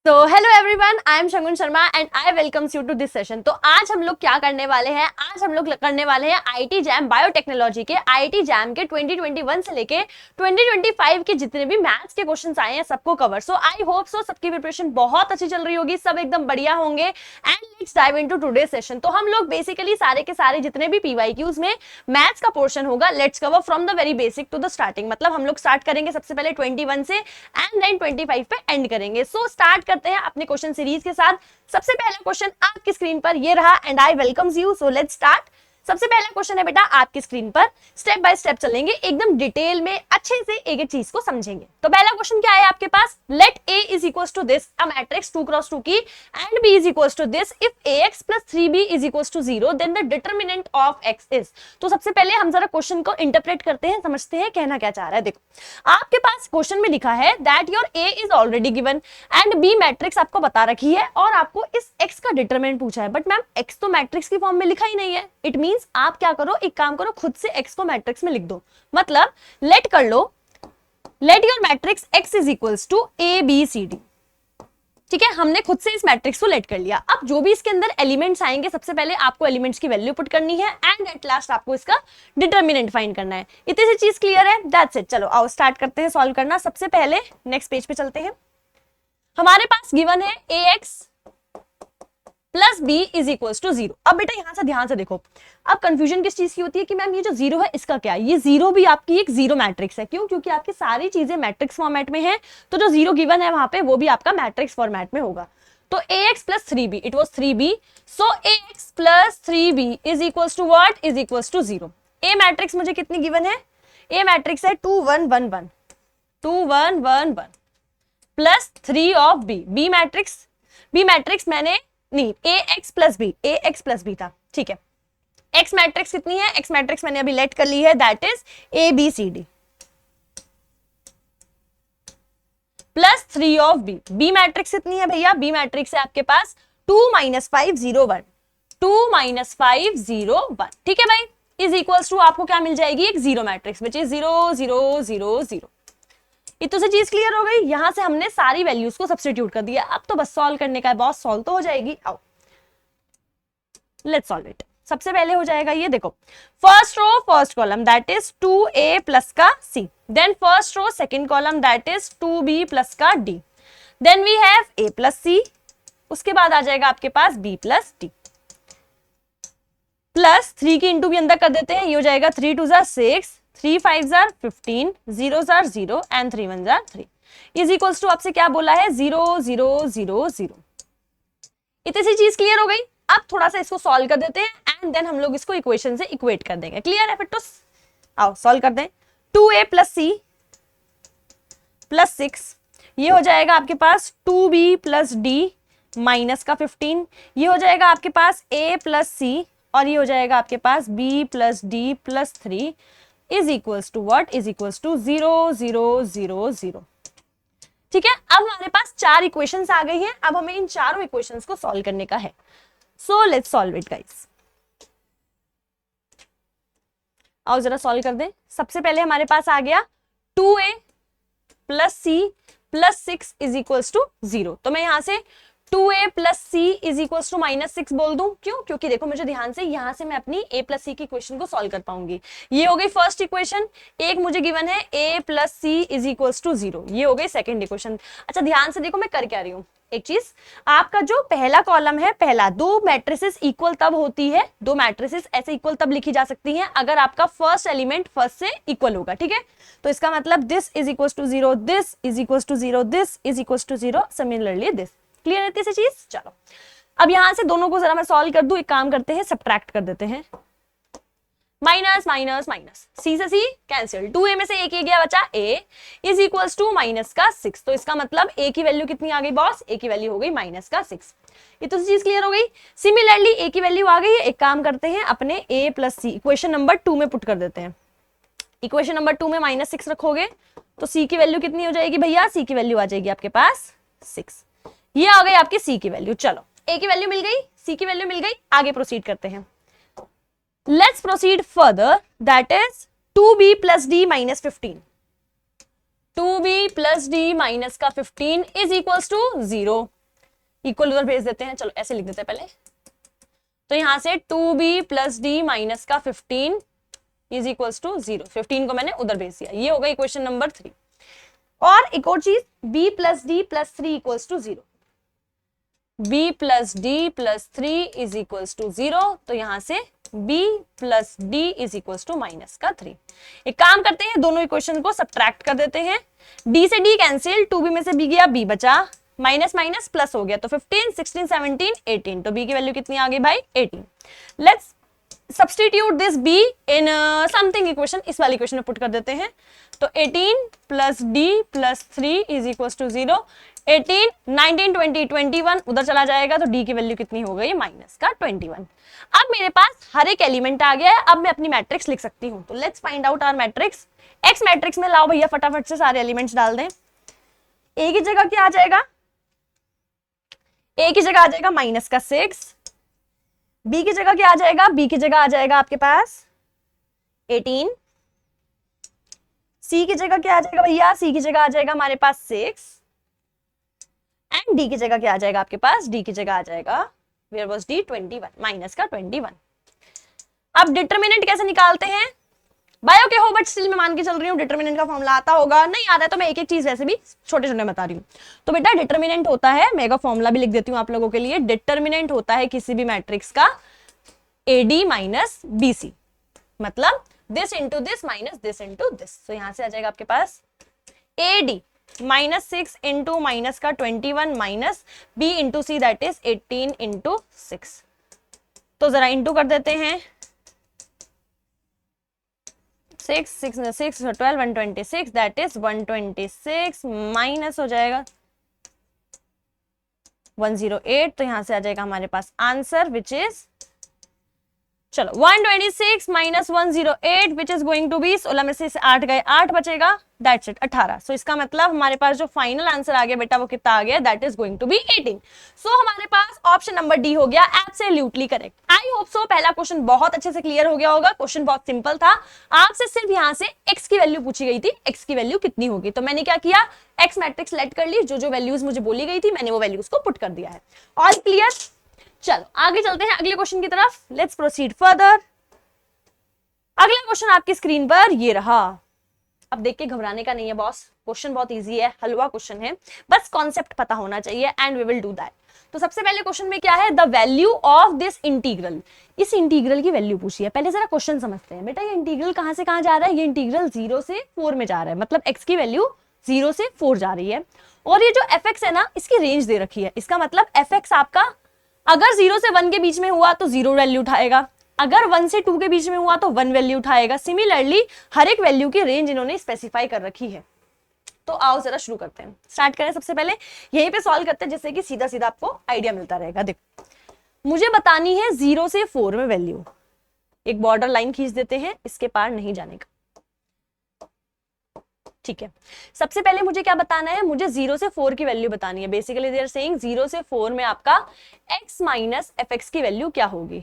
तो hello everyone, I am Shangun Sharma and I welcomes you to this session. तो आज हम लोग क्या करने वाले हैं, आज हम लोग करने वाले हैं आईटी जैम बायोटेक्नोलॉजी के आईटी जैम के 2021 से लेके 2025 के जितने भी मैथ्स के क्वेश्चंस आए हैं सबको कवर। सो आई होप सो सबकी प्रिपरेशन बहुत अच्छी चल रही होगी, सब एकदम बढ़िया होंगे। And let's dive into today's session. तो हम लोग बेसिकली सारे के सारे जितने भी पीवाईक्यूज में मैथ्स का पोर्शन होगा, let's cover from the very basic to the starting. मतलब हम लोग स्टार्ट करेंगे सबसे पहले 21 से एंड देन 25 पे एंड करेंगे। सो स्टार्ट करते हैं अपने क्वेश्चन सीरीज के साथ। सबसे पहला क्वेश्चन आपकी स्क्रीन पर ये रहा and I welcomes you. So let's start. सबसे पहला क्वेश्चन है बेटा आपकी स्क्रीन पर, स्टेप बाय स्टेप चलेंगे, एकदम डिटेल में अच्छे से एक एक चीज को समझेंगे। तो पहला क्वेश्चन क्या है आपके पास, let a is equals to this a matrix 2 cross 2 की and b is equals to this if ax plus 3b is equals to 0 then the determinant of x is. तो सबसे पहले हम जरा क्वेश्चन को इंटरप्रेट करते हैं, समझते हैं कहना क्या चाह रहा है। देखो आपके पास क्वेश्चन में लिखा है that your a is already given and b matrix आपको बता रखी है और आपको इस x का डिटरमिनेंट पूछा है। बट मैम x तो मैट्रिक्स की फॉर्म में लिखा ही नहीं है। इट मींस आप क्या करो, एक काम करो, खुद से x को मैट्रिक्स में लिख दो। मतलब लेट कर लो, let your matrix x is equals to a b c d। ठीक है, हमने खुद से इस मैट्रिक्स को लेट कर लिया। अब जो भी इसके अंदर एलिमेंट्स आएंगे, सबसे पहले आपको एलिमेंट्स की वैल्यू पुट करनी है एंड एट लास्ट आपको इसका डिटरमिनेंट फाइंड करना है। इतनी सी चीज क्लियर है, दैट्स इट। चलो आओ स्टार्ट करते हैं सॉल्व करना। सबसे पहले नेक्स्ट पेज पे चलते हैं। हमारे पास गिवन है ax plus b is equal to 0। अब बेटा यहां से ध्यान से देखो, अब कंफ्यूजन किस चीज की होती है कि मैम ये जो 0 है इसका क्या है। ये 0 भी आपकी एक 0 मैट्रिक्स है। क्यों? क्योंकि आपकी सारी चीजें मैट्रिक्स फॉर्मेट में है, तो जो 0 गिवन है वहां पे वो भी आपका मैट्रिक्स फॉर्मेट में होगा। तो ax plus 3b, it was 3b, so ax plus 3b is equal to what, is equal to 0। a matrix मुझे कितनी गिवन है, a मैट्रिक्स है 2 1 1 1 2 1 1 1 plus 3 of b। b matrix मैंने नहीं, ax प्लस b था। ठीक है, x मैट्रिक्स कितनी है, x मैट्रिक्स मैंने अभी लेट कर ली है, that is a b c d plus 3 of b। b matrix कितनी है भैया, b मैट्रिक्स है आपके पास 2 - 5 0 1 2 - 5 0 1। ठीक है भाई, इज इक्वल्स टू आपको क्या मिल जाएगी, एक 0 मैट्रिक्स विच इज 0 0 0 0। इतनी सी चीज क्लियर हो गई। यहां से हमने सारी वैल्यूज को सब्स्टिट्यूट कर दिया। अब तो बस सॉल्व करने का है बॉस, सॉल्व तो हो जाएगी। आओ लेट्स सॉल्व इट। सबसे पहले हो जाएगा ये देखो, first row first column that is 2a plus का c, then first row second column that is 2b plus का d, then we have a plus c, उसके बाद आ जाएगा आपके पास b प्लस d प्लस 3 की इंटू भी अंदर कर देते हैं। ये हो जाएगा 3 2 6 3 5 15 0 0 एंड 3 1 3 इज इक्वल्स टू आपसे क्या बोला है, 0 0 0 0। इतनी सी चीज क्लियर हो गई। अब थोड़ा सा इसको सॉल्व कर देते हैं एंड देन हम लोग इसको इक्वेशन से इक्वेट कर देंगे। क्लियर है फिर तो आओ सॉल्व कर दें। 2a प्लस c प्लस 6, ये हो जाएगा आपके पास 2b प्लस d माइनस का 15, ये हो जाएगा आपके पास a प्लस c और ये हो जाएगा आपके पास b plus d plus 3 is equals to what, is equals to 0 0 0 0। ठीक है, अब हमारे पास 4 इक्वेशंस आ गई हैं। अब हमें इन चारों इक्वेशंस को सॉल्व करने का है। So let's solve it guys. आओ जरा सॉल्व कर दें। सबसे पहले हमारे पास आ गया 2a plus c plus 6 is equals to 0। तो मैं यहां से 2a plus c is equals to -6 बोल दूं। क्यों? क्योंकि देखो मुझे ध्यान से यहां से मैं अपनी a प्लस c की इक्वेशन को सॉल्व कर पाऊंगी। ये हो गई फर्स्ट इक्वेशन। एक मुझे गिवन है a plus c is equals to 0, ये हो गई सेकंड इक्वेशन। अच्छा ध्यान से देखो मैं कर क्या रही हूँ। एक चीज, आपका जो पहला कॉलम है, पहला दो मैट्रिसेस इक्वल तब होती है, दो मैट्रिसेस ऐसे इक्वल तब लिखी जा सकती हैं अगर आपका फर्स्ट एलिमेंट फर्स्ट से इक्वल होगा। ठीक है, तो इसका मतलब this is equals to 0, this is equals to 0, this is equals to 0, similarly this. Clear है इतनी चीज? चलो अब यहां से दोनों को जरा मैं सॉल्व कर दूं। एक काम करते हैं, सब्ट्रैक्ट कर देते हैं। माइनस माइनस माइनस, सी से सी कैंसिल, 2a में से एक ये गया, बचा a is equals to minus का 6। तो इसका मतलब a की वैल्यू कितनी आ गई बॉस, a की वैल्यू हो गई माइनस का 6। ये तो चीज क्लियर हो गई। सिमिलरली a की वैल्यू आ गई है। एक काम करते हैं, अपने a plus c equation number 2 में पुट कर देते हैं। इक्वेशन नंबर 2 में -6 रखोगे तो c की वैल्यू कितनी हो जाएगी भैया, c की वैल्यू आ जाएगी आपके पास 6। ये आ गई आपकी c की वैल्यू। चलो a की वैल्यू मिल गई, c की वैल्यू मिल गई, आगे प्रोसीड करते हैं। Let's proceed further, that is 2b plus d minus 15. 2b plus d minus का 15 is equals to 0. इक्वल उधर भेज देते हैं, चलो ऐसे लिख देते हैं पहले। तो यहां से 2b प्लस डी माइनस का 15 इज इक्वल्स टू 0। 15 को मैंने उधर भेज दिया, ये हो गई इक्वेशन नंबर 3। और एक और चीज, b plus d plus 3 equals to 0। b plus d plus 3 is equals to 0। तो यहां से b plus d is equals to minus का 3। एक काम करते हैं, दोनों इक्वेशन को सब्ट्रैक्ट कर देते हैं। d से d कैंसिल, 2b में से b गया, b बचा, माइनस माइनस प्लस हो गया, तो 15, 16, 17, 18। तो b की वैल्यू कितनी आ गई भाई? 18। Let's substitute this b in something equation, इस वाली इक्वेशन में पुट कर देते हैं। तो 18 plus d plus 3 is equal to 0। 18, 19, 20, 21 उधर चला जाएगा, तो d की वैल्यू कितनी हो गई? माइनस का 21। अब मेरे पास हर एक एलिमेंट आ गया है, अब मैं अपनी मैट्रिक्स लिख सकती हूँ। तो let's find out our matrix. X matrix में लाओ भैया फटाफट से सारे एलिमेंट्स डाल दें। ए की जगह क्या आ जाएगा? ए की जगह आ जाएगा माइनस का 6। बी की जगह क्या आ जाएगा? बी की जगह आ जाएगा आपके पास 18। सी की जगह क्या आ जाएगा भैया? सी की जगह आ जाएगा हमारे पास 6। एंड डी की जगह क्या आ जाएगा आपके पास? डी की जगह आ जाएगा, वेयर वाज डी? 21, माइनस का 21। अब डिटरमिनेंट कैसे निकालते हैं? बायो के हो बट स्टिल मैं मान के चल रही हूँ डिटरमिनेंट का फॉर्मूला आता होगा, नहीं आता है तो मैं एक एक चीज वैसे भी छोटे छोटे बता रही हूँ। तो बेटा डिटरमिनेंट होता है, मैं फॉर्मूला भी लिख देती हूँ आप लोगों के लिए। डिटरमिनेंट होता है किसी भी मैट्रिक्स का AD माइनस BC, मतलब this into this minus this into this. तो यहां से आ जाएगा आपके पास AD माइनस 6 इंटू माइनस का 21 minus B into see that is 18 into 6। तो जरा इंटू कर देते हैं। 6, 6, 6, 12, 126 दैट इज 126 माइनस हो जाएगा 108। तो यहां से आ जाएगा हमारे पास आंसर विच इज, चलो 126 minus 108 which is going to be, 16 में से 8 गए, 8 बचेगा, दैट्स इट 18। सो इसका मतलब हमारे पास जो फाइनल आंसर आ गया बेटा वो कितना आ गया? That is going to be 18। So हमारे पास ऑप्शन नंबर डी हो गया absolutely correct. I hope so पहला क्वेश्चन बहुत अच्छे से क्लियर हो गया होगा। क्वेश्चन बहुत सिंपल था, आपसे सिर्फ यहाँ से एक्स की वैल्यू पूछी गई थी, एक्स की वैल्यू कितनी होगी। तो मैंने क्या किया? एक्स मैट्रिक्स सेलेक्ट कर ली, जो जो वैल्यूज मुझे बोली गई थी मैंने वो वैल्यूज को पुट कर दिया है। All clear? चलो आगे चलते हैं अगले क्वेश्चन की तरफ। Let's proceed further. अगला क्वेश्चन आपकी स्क्रीन पर ये रहा। अब देख के घबराने का नहीं है बॉस, क्वेश्चन बहुत इजी है, हलवा क्वेश्चन है, बस कॉन्सेप्ट पता होना चाहिए and we will do that. तो सबसे पहले क्वेश्चन में क्या है? The value of this integral. इस इंटीग्रल की वैल्यू पूछी है। पहले जरा क्वेश्चन समझते हैं। बेटा ये इंटीग्रल कहां से कहां जा रहा है? ये इंटीग्रल 0 से 4 में जा रहा है, मतलब x की वैल्यू 0 से 4 जा रही है। और ये जो fx है ना, इसकी रेंज दे रखी है। इसका मतलब fx आपका अगर 0 से 1 के बीच में हुआ तो 0 वैल्यू उठाएगा, अगर 1 से 2 के बीच में हुआ तो 1 वैल्यू उठाएगा। सिमिलरली हर एक वैल्यू की रेंज इन्होंने स्पेसिफाई कर रखी है। तो आओ जरा शुरू करते हैं, स्टार्ट करें। सबसे पहले यहीं पे सॉल्व करते हैं जिससे कि सीधा सीधा आपको आइडिया मिलता रहेगा। देखो मुझे बतानी है 0 से 4 में वैल्यू, एक बॉर्डर लाइन खींच देते हैं, इसके पार नहीं जाने का, ठीक है। सबसे पहले मुझे क्या बताना है? मुझे 0 से 4 की वैल्यू बतानी है। बेसिकली दे आर सेइंग 0 से 4 में आपका x माइनस fx की वैल्यू क्या होगी।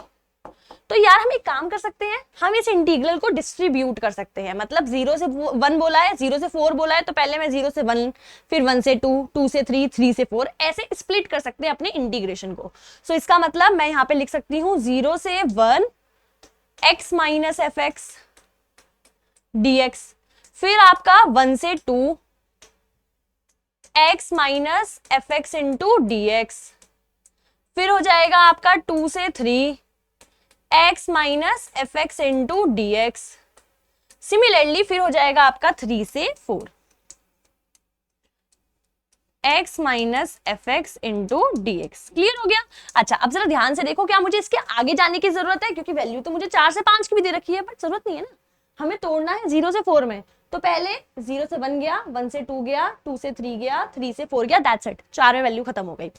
तो यार हम एक काम कर सकते हैं, हम इस इंटीग्रल को डिस्ट्रीब्यूट कर सकते हैं। मतलब 0 से 1 बोला है, 0 से 4 बोला है, तो पहले मैं 0 से 1, फिर 1 से 2, 2 से 3, 3 से 4, ऐसे स्प्लिट कर सकते हैं अपने इंटीग्रेशन को। सो इसका मतलब मैं यहाँ पे लिख सकती हूँ 0 से 1 x माइनस fx dx, फिर आपका 1 से 2 x minus fx into dx, फिर हो जाएगा आपका 2 से 3 x minus fx into dx, similarly फिर हो जाएगा आपका 3 से 4 x minus fx into dx। Clear हो गया? अच्छा अब जरा ध्यान से देखो, क्या मुझे इसके आगे जाने की जरूरत है? क्योंकि वैल्यू तो मुझे 4 से 5 की भी दे रखी है, बट जरूरत नहीं है ना, हमें तोड़ना है 0 से 4 में। तो पहले 0 से 1 गया, 1 से 2 गया, 2 से 3 गया, 3 से 4 गया, दैट्स इट, 4 में वैल्यू खत्म हो गई।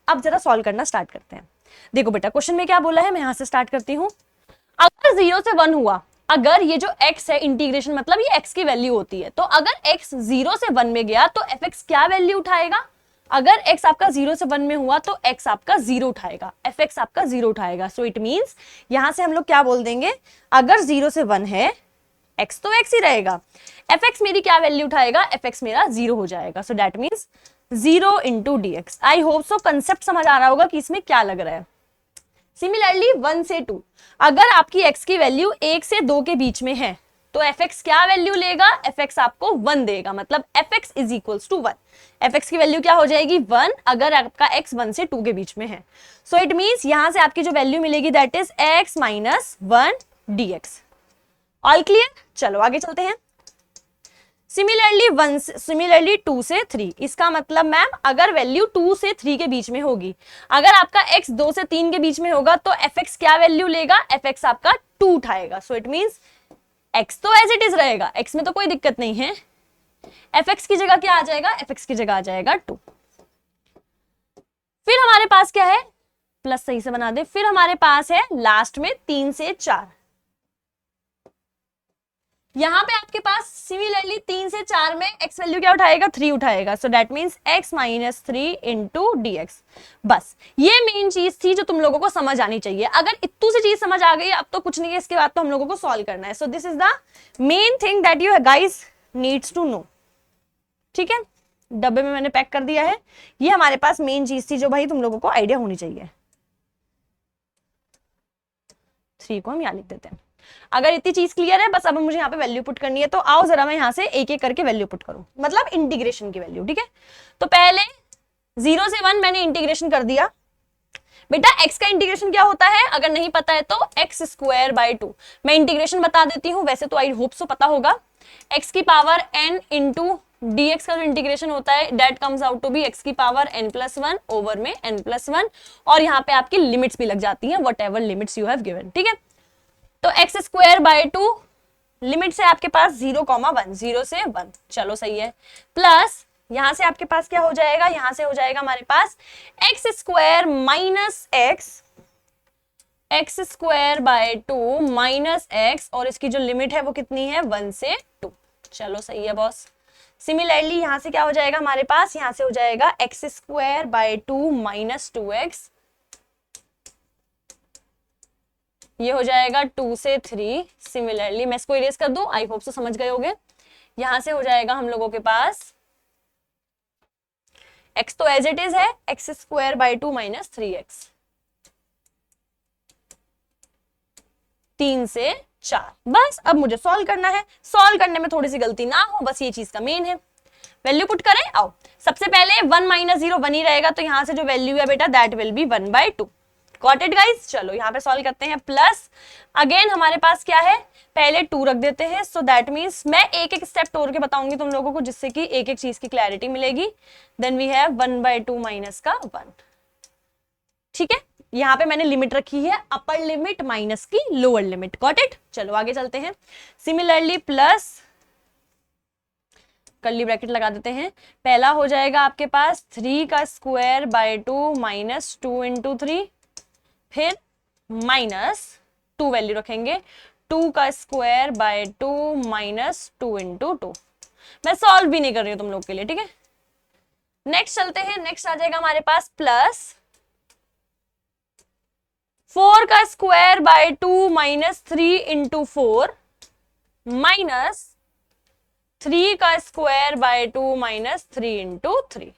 अब जरा सॉल्व करना स्टार्ट करते हैं। देखो बेटा क्वेश्चन में क्या बोला है, मैं यहां से स्टार्ट करती हूँ। अगर 0 से 1 हुआ, अगर ये जो x है इंटीग्रेशन मतलब ये x की वैल्यू होती है, तो अगर x 0 से 1 में गया तो fx क्या वैल्यू उठाएगा? अगर x आपका 0 से 1 में हुआ तो x आपका 0 उठाएगा, fx आपका 0 उठाएगा। सो इट मींस यहां से हम लोग क्या बोल देंगे, अगर 0 से 1 है x तो x ही रहेगा, fx मेरी क्या वैल्यू उठाएगा? fx मेरा 0 हो जाएगा। सो that means 0 into D x. I hope so concept समझ आ रहा होगा कि इसमें क्या लग रहा है। सिमिलरली 1 से 2, अगर आपकी x की वैल्यू 1 से 2 के बीच में है तो fx क्या वैल्यू लेगा, fx आपको 1 देगा, मतलब fx is equals to 1। fx की वैल्यू क्या हो जाएगी 1, अगर आपका x 1 से 2 के बीच में है। सो इट मीन्स यहां से आपकी जो वैल्यू मिलेगी that is x minus 1 dx। All clear, चलो आगे चलते हैं। सिमिलरली 2 से 3, इसका मतलब मैम अगर वैल्यू 2 से 3 के बीच में होगी, अगर आपका x 2 से 3 के बीच में होगा तो fx क्या वैल्यू लेगा, fx आपका 2 उठाएगा। सो इट मींस x तो एज इट इज रहेगा, x में तो कोई दिक्कत नहीं है, fx की जगह क्या आ जाएगा, fx की जगह आ जाएगा 2। फिर हमारे पास क्या है, प्लस सही से बना दे, फिर हमारे पास है लास्ट में 3 से 4। यहां पे आपके पास सिमिलरली 3 से 4 में x वैल्यू क्या उठाएगा, 3 उठाएगा। सो that means x minus 3 into D x. बस ये मेन चीज थी जो तुम लोगों को समझ आनी चाहिए। अगर इतनी सी चीज समझ आ गई अब तो कुछ नहीं है, इसके बाद तो हम लोगों को सॉल्व करना है। So this is the main thing that you guys needs to know. ठीक है, डब्बे में मैंने पैक कर दिया है, ये हमारे पास मेन चीज थी जो भाई तुम लोगों को आइडिया होनी चाहिए। 3 को हम यहां लिख देते हैं। अगर इतनी चीज क्लियर है, बस अब मुझे यहाँ पे वैल्यू पुट करनी है, तो आओ जरा मैं यहाँ से एक एक करके वैल्यू पुट करूं, मतलब इंटीग्रेशन की वैल्यू। ठीक है, तो पहले 0 से 1 मैंने इंटीग्रेशन कर दिया। बेटा x का इंटीग्रेशन क्या होता है, अगर नहीं पता है तो x स्क्वायर बाय 2। मैं इंटीग्रेशन बता देती हूँ, वैसे तो आई होप सो पता होगा। x की पावर n इंटू dx का जो इंटीग्रेशन होता है that comes out to be x की पावर n+1 ओवर में n+1, और यहाँ पे आपकी लिमिट्स भी लग जाती हैं, what ever limits you have given. ठीक है, तो x स्क्वायर बाय 2 लिमिट से आपके पास 0,1, 0 से 1, चलो सही है, प्लस यहां से आपके पास क्या हो जाएगा, यहां से हो जाएगा हमारे पास x square minus x square by 2 minus x, और इसकी जो लिमिट है वो कितनी है, 1 से 2। चलो सही है बॉस। सिमिलरली यहां से क्या हो जाएगा हमारे पास, यहां से हो जाएगा x square by 2 minus 2x, ये हो जाएगा 2 से 3। सिमिलरली मैं इसको इरेज कर दूं, आई होप सो समझ गए होगे। यहां से हो जाएगा हम लोगों के पास x तो एज इट इज है, x square by 2 minus 3x, 3 से 4। बस अब मुझे सॉल्व करना है, सॉल्व करने में थोड़ी सी गलती ना हो, बस ये चीज का मेन है। वैल्यू पुट करें, आओ। सबसे पहले 1 माइनस 0 1 ही रहेगा, तो यहां से जो वैल्यू है बेटा that will be 1/2। Got it guys, चलो यहाँ पे सॉल्व करते हैं। प्लस अगेन हमारे पास क्या है, पहले 2 रख देते हैं। सो दैट मींस मैं एक एक स्टेप तोड़ के बताऊंगी तुम लोगों को, जिससे कि एक एक चीज की क्लैरिटी मिलेगी। देन वी हैव 1/2 माइनस का 1। ठीक है, यहाँ पे मैंने लिमिट रखी है अपर लिमिट माइनस की लोअर लिमिट। गॉट इट, चलो आगे चलते हैं। सिमिलरली प्लस कर्ली ब्रैकेट लगा देते हैं, पहला हो जाएगा आपके पास 3 का स्क्वायर बाय 2 माइनस 2 इंटू 3, फिर माइनस 2 वैल्यू रखेंगे, 2 का स्क्वायर बाय 2 माइनस 2 इंटू 2। मैं सॉल्व भी नहीं कर रही हूं तुम लोग के लिए। ठीक है, नेक्स्ट चलते हैं। नेक्स्ट आ जाएगा हमारे पास प्लस 4 का square by 2 minus 3 into 4 minus 3 का square by 2 minus 3 into 3।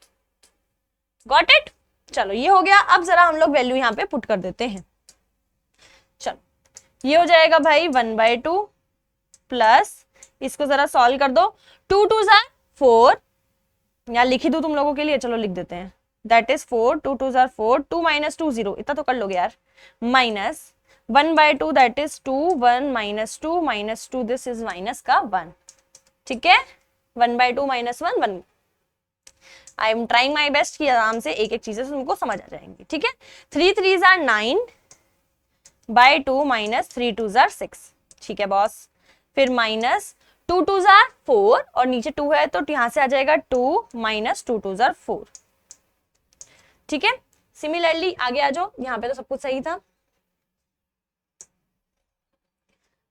Got it, चलो ये हो गया। अब जरा हम लोग वैल्यू यहां पे पुट कर देते हैं। चलो ये हो जाएगा भाई 1/2 प्लस, इसको जरा सॉल्व कर दो, 2 2 जार 4, यहाँ लिखी दू तुम लोगों के लिए, चलो लिख देते हैं। दैट इज 4, 2 2 जार 4, 2 माइनस 2 0, इतना तो कर लोगे यार, minus 1/2 that is 2, 1 minus 2 minus 2, this is minus का 1। ठीक है, 1/2 minus 1 1। I am trying my best कि आराम से एक एक चीजें तुमको समझ आ जाएंगी। ठीक है, 3 3 जार 9 बाय 2 माइनस 3 2 जार 6। ठीक है बॉस, फिर माइनस 2 2 जार 4, और नीचे 2 है तो यहां से आ जाएगा 2 माइनस 2 2 जार 4। ठीक है, सिमिलरली आगे आ जाओ, यहां पे तो सब कुछ सही था।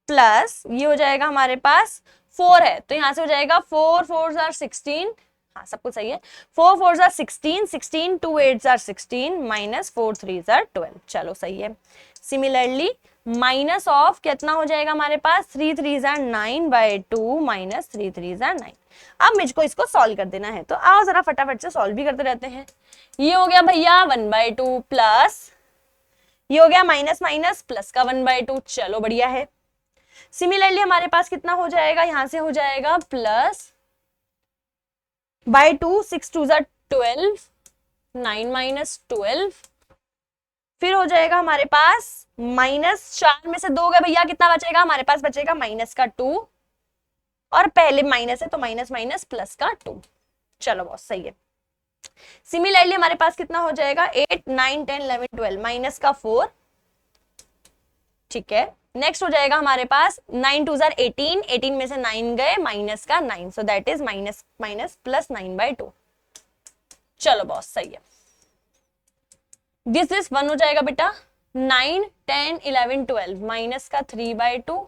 प्लस ये हो जाएगा हमारे पास 4 है, तो यहां से हो जाएगा 4 4 जार 16, हाँ सब कुछ सही है, 4 4 जार 16, 16 2 8 जार 16 माइनस 4 3 जार 12। चलो सही है। सिमिलरली माइनस ऑफ कितना हो जाएगा हमारे पास, 3 3 जार 9/2 माइनस 3 3 जार 9। अब मुझको इसको सॉल्व कर देना है, तो आओ जरा फटाफट से सॉल्व भी करते रहते हैं। ये हो गया भैया 1/2 प्लस, ये हो गया माइनस माइनस प्लस का 1/2, चलो बढ़िया है। सिमिलरली हमारे पास कितना हो जाएगा, यहां से हो जाएगा प्लस बाय 2, 6 2 जार 12, 9 माइनस 12, फिर हो जाएगा हमारे पास -4 में से 2 गए भैया, कितना बचेगा हमारे पास, बचेगा माइनस का 2, और पहले माइनस है तो माइनस माइनस प्लस का 2। चलो बहुत सही है। सिमिलरली हमारे पास कितना हो जाएगा 8 9 10 11 12 माइनस का 4, ठीक है। नेक्स्ट हो जाएगा हमारे पास 9 2 जार 18, 18 में से 9 गए माइनस का 9, सो that is minus minus plus 9/2। चलो बहुत सही है। दिस 1 हो जाएगा बेटा 9 10 11 12 माइनस का 3/2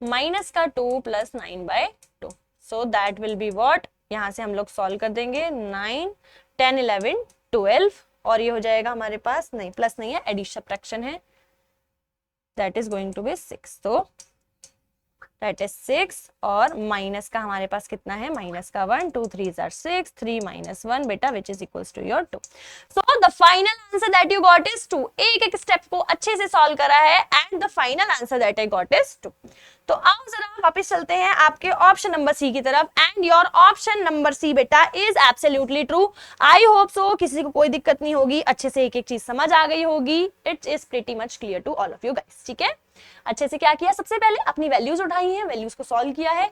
माइनस का 2 plus 9/2, so that will be what, यहां से हम लोग सॉल्व कर देंगे 9 10 11 12, और ये हो जाएगा हमारे पास, नहीं प्लस नहीं है, एडिशन सब्ट्रैक्शन है, that is going to be 6, तो दैट इज 6, और माइनस का हमारे पास कितना है, माइनस का 1, 2 3 जार 6, 3 माइनस 1 बेटा which is equals to your 2। So the final answer that you got is 2। एक एक स्टेप को अच्छे से सॉल्व करा है, and the final answer that I got is 2। तो आओ जरा वापस चलते हैं आपके ऑप्शन नंबर सी की तरफ, and your option number C बेटा is absolutely true. I hope so किसी को कोई दिक्कत नहीं होगी, अच्छे से एक एक चीज समझ आ गई होगी। It is pretty much clear to all of you guys, ठीक है। अच्छे से क्या किया, सबसे पहले अपनी वैल्यूज उठाई हैं, वैल्यूज को सॉल्व किया है।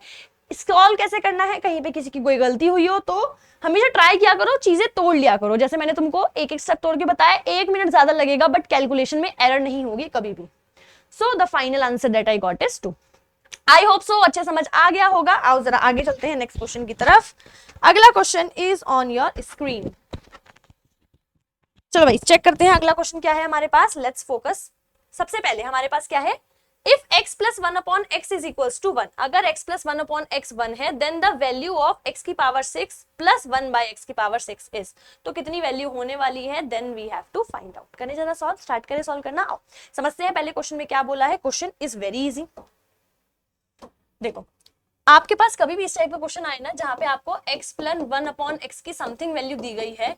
सॉल्व कैसे करना है, कहीं पे किसी की कोई गलती हुई हो तो हमेशा ट्राई किया करो, चीजें तोड़ लिया करो। जैसे मैंने तुमको एक एक स्टेप तोड़ के बताया, 1 मिनट ज्यादा लगेगा बट कैलकुलेशन में एरर नहीं होगी कभी भी। सो the final answer that I got is 2। I hope so अच्छे समझ आ गया होगा। आओ जरा आगे चलते हैं नेक्स्ट क्वेश्चन की तरफ। अगला question is on your screen. चलो भाई चेक करते हैं अगला क्वेश्चन क्या है हमारे पास। Let's focus. सबसे पहले हमारे पास क्या है, if x plus 1/x is equals to 1, अगर x प्लस 1/x 1 है, then the value of x की पावर 6 प्लस 1 बाय x की पावर 6 इज, तो कितनी वैल्यू होने वाली है, then we have to find out. करें जरा सॉल्व, स्टार्ट करें सॉल्व करना। आओ समझते हैं पहले क्वेश्चन में क्या बोला है। Question is very easy. देखो आपके पास कभी भी इस टाइप का क्वेश्चन आए ना, जहां पे आपको x प्लस 1/x की समथिंग वैल्यू दी गई है,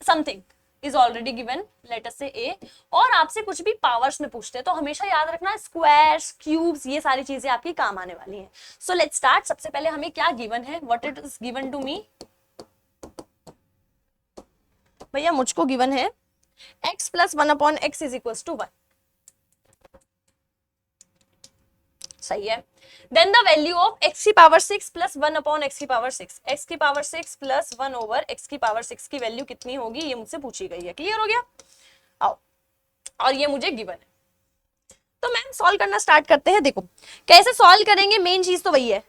something is already given, let us say a, और आपसे कुछ भी पावर्स में पूछते हैं, तो हमेशा याद रखना स्क्वायर्स, क्यूब्स, ये सारी चीजें आपकी काम आने वाली हैं। So let's start. सबसे पहले हमें क्या गिवन है, what it is given to me. भैया मुझको गिवन है x plus 1/x is equals to 1, सही है। Then the value of x की पावर 6 प्लस 1/x की पावर 6, x की पावर 6 प्लस 1 ओवर x की पावर 6 की वैल्यू कितनी होगी, ये मुझसे पूछी गई है। क्लियर हो गया। आओ, और ये मुझे गिवन है, तो मैम सॉल्व करना स्टार्ट करते हैं। देखो कैसे सॉल्व करेंगे, मेन चीज तो वही है।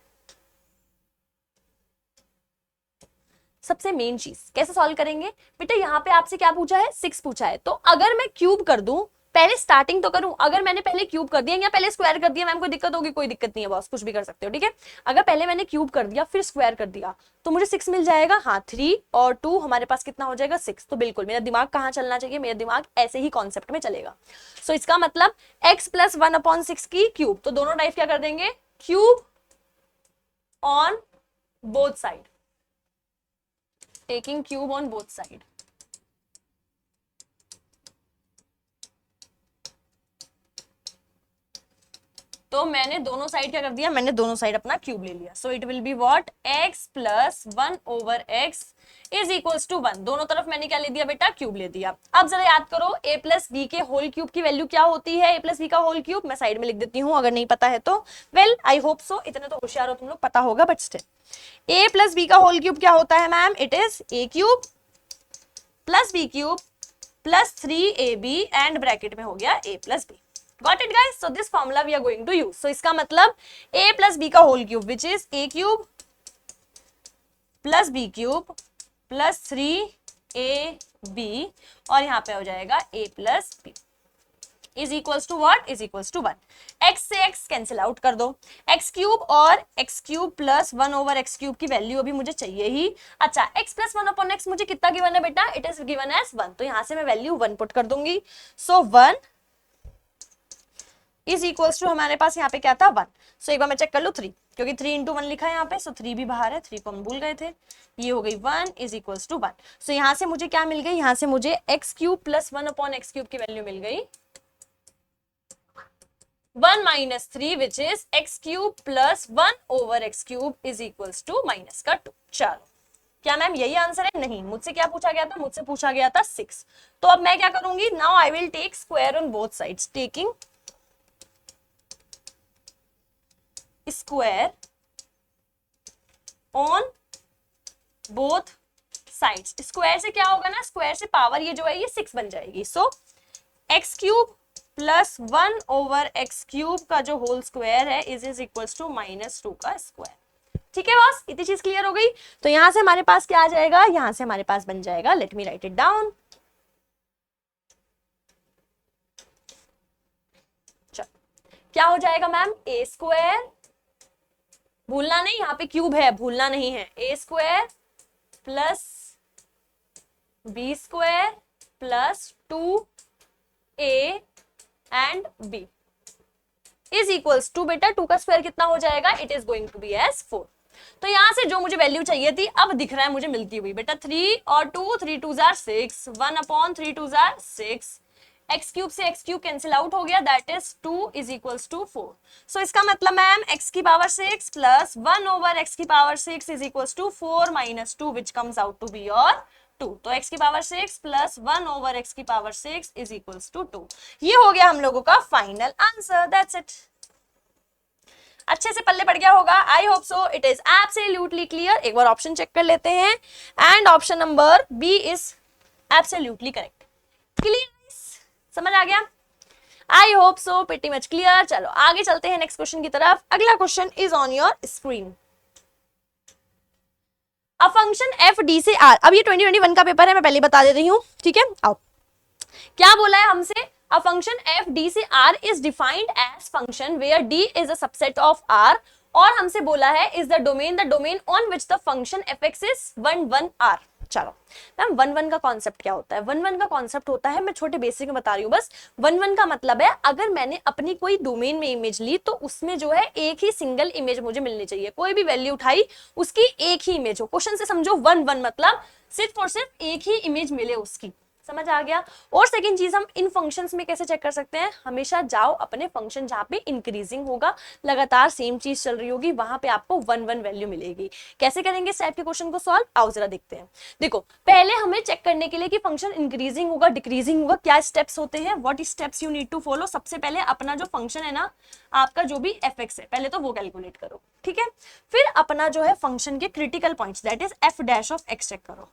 सबसे मेन चीज कैसे सॉल्व करेंगे बेटा, यहाँ पे आपसे क्या पूछा है, 6 पूछा है, तो अगर मैं क्यूब कर दूं, पहले स्टार्टिंग तो करूं। अगर मैंने पहले क्यूब कर दिया या पहले स्क्वायर कर दिया, मैम कोई दिक्कत होगी, कोई दिक्कत नहीं है बॉस, कुछ भी कर सकते हो, ठीक है। अगर पहले मैंने क्यूब कर दिया फिर स्क्वायर कर दिया तो मुझे 6 मिल जाएगा। हाँ 3 और 2 हमारे पास कितना हो जाएगा 6। तो बिल्कुल मेरा दिमाग कहाँ चलना चाहिए, मेरा दिमाग ऐसे ही कॉन्सेप्ट में चलेगा। सो इसका मतलब x प्लस 1/6 की क्यूब, तो दोनों टाइप क्या कर देंगे, cube on both side, taking cube on both side. तो मैंने दोनों साइड क्या कर दिया, मैंने दोनों साइड अपना क्यूब ले लिया। So it will be what, x plus 1 over x is equals to 1। दोनों तरफ मैंने क्या ले दिया बेटा, क्यूब ले दिया। अब जरा याद करो a प्लस बी के होल क्यूब की वैल्यू क्या होती है, a प्लस बी का होल क्यूब, मैं साइड में लिख देती हूँ अगर नहीं पता है तो। वेल आई होप सो, इतने तो होशियार हो तुम लोग, पता होगा, but still a plus b का होल क्यूब क्या होता है ma'am, it is a cube plus b cube plus 3ab and bracket में हो गया a plus b. Got it guys? So this formula we are going to use. So इसका मतलब a plus b का whole cube which is a cube plus b cube plus 3ab और यहाँ पे हो जाएगा a plus b is equals to what? Is equals to 1. x से x cancel out कर दो, x क्यूब और x cube plus 1 over x cube की वैल्यू अभी मुझे चाहिए ही। अच्छा x प्लस 1/x मुझे कितना गिवन है बेटा, इट इज गिवन एज 1, तो यहाँ से मैं वैल्यू 1 पुट कर दूंगी। सो 1 इज इक्वल्स टू हमारे पास यहाँ पे क्या था 1। सो एक बार मैं चेक कर लूँ 3, क्योंकि 3 इंटू 1 लिखा है यहाँ पे, सो 3 भी बाहर है, 3 को हम भूल गए थे। ये हो गई 1 इज इक्वल्स टू 1। सो यहाँ से मुझे क्या मिल गई, यहाँ से मुझे x cube plus 1 upon x cube की वैल्यू मिल गई 1 minus 3 which is x cube plus 1 over x cube is equals to minus का 2। चलो, क्या मैम यही आंसर है? नहीं, मुझसे क्या पूछा गया था, मुझसे पूछा गया था 6। तो अब मैं क्या करूंगी, now I will take square on both sides, taking square on both sides. Square से क्या होगा ना, स्क्वायर से पावर ये जो है ये 6 बन जाएगी। So x cube plus 1 over x cube का जो होल स्क्वायर है इज इक्वल्स टू माइनस 2 का स्क्वायर। ठीक है बॉस, इतनी चीज क्लियर हो गई। तो यहां से हमारे पास क्या आ जाएगा, यहां से हमारे पास बन जाएगा, late me write it down. क्या हो जाएगा मैम, ए स्क्वायर, भूलना नहीं यहाँ पे क्यूब है, भूलना नहीं है, a square plus b square plus 2a and b is equals to, बेटा 2 का स्क्वायर कितना हो जाएगा, it is going to be as 4। तो यहां से जो मुझे वैल्यू चाहिए थी अब दिख रहा है मुझे मिलती हुई, बेटा 3 और 2, 3 2 जार 6, 1 अपॉन 3 2 जार 6, एक्स क्यूब से एक्स क्यूब कैंसिल आउट हो गया, that is 2 is equals to 4। So इसका मतलब मैम एक्स की पावर 6 प्लस 1 ओवर एक्स की power 6 is equals to 4 minus 2 which comes out to be your 2। तो x की पावर 6 प्लस 1 ओवर x की power 6 is equals to 2। ये हो गया हम लोगों का फाइनल आंसर, दैट्स इट। अच्छे से पल्ले पड़ गया होगा, I hope so, it is absolutely clear. एक बार ऑप्शन चेक कर लेते हैं, and option number B is absolutely correct. Clear, समझ आ गया? I hope so, pretty much clear. चलो आगे चलते हैं नेक्स्ट क्वेश्चन की तरफ। अगला question is on your screen. A function f D से आर, अब ये 2021 का पेपर है, मैं पहले बता दे रही हूँ, ठीक है। आओ, क्या बोला है हमसे, अ फंक्शन एफ डी से R is defined as function where D is a subset of R, और हमसे बोला है is the domain on which the function f x is 1 1 are. चलो मैम 1 1 का कॉन्सेप्ट क्या होता है, 1 1 का कॉन्सेप्ट होता है, मैं छोटे बेसिक में बता रही हूँ बस। 1 1 का मतलब है अगर मैंने अपनी कोई डोमेन में इमेज ली तो उसमें जो है एक ही सिंगल इमेज मुझे मिलनी चाहिए, कोई भी वैल्यू उठाई उसकी एक ही इमेज हो। क्वेश्चन से समझो 1 1 मतलब सिर्फ और सिर्फ एक ही इमेज मिले उसकी, समझ आ गया। और सेकंड चीज, हम इन फंक्शंस में कैसे चेक कर सकते हैं, हमेशा जाओ अपने फंक्शन जहां पे इंक्रीजिंग होगा, लगातार सेम चीज चल रही होगी, वहां पे आपको 1 1 वैल्यू मिलेगी। कैसे करेंगे इस टाइप के क्वेश्चन को सॉल्व, आओ जरा देखते हैं। देखो पहले हमें चेक करने के लिए कि फंक्शन इंक्रीजिंग होगा डिक्रीजिंग होगा, क्या स्टेप्स होते हैं, what steps you need to follow. सबसे पहले अपना जो फंक्शन है ना, आपका जो भी एफ एक्स है, पहले तो वो कैलकुलेट करो, ठीक है। फिर अपना जो है फंक्शन के critical points, that is f dash of x check करो,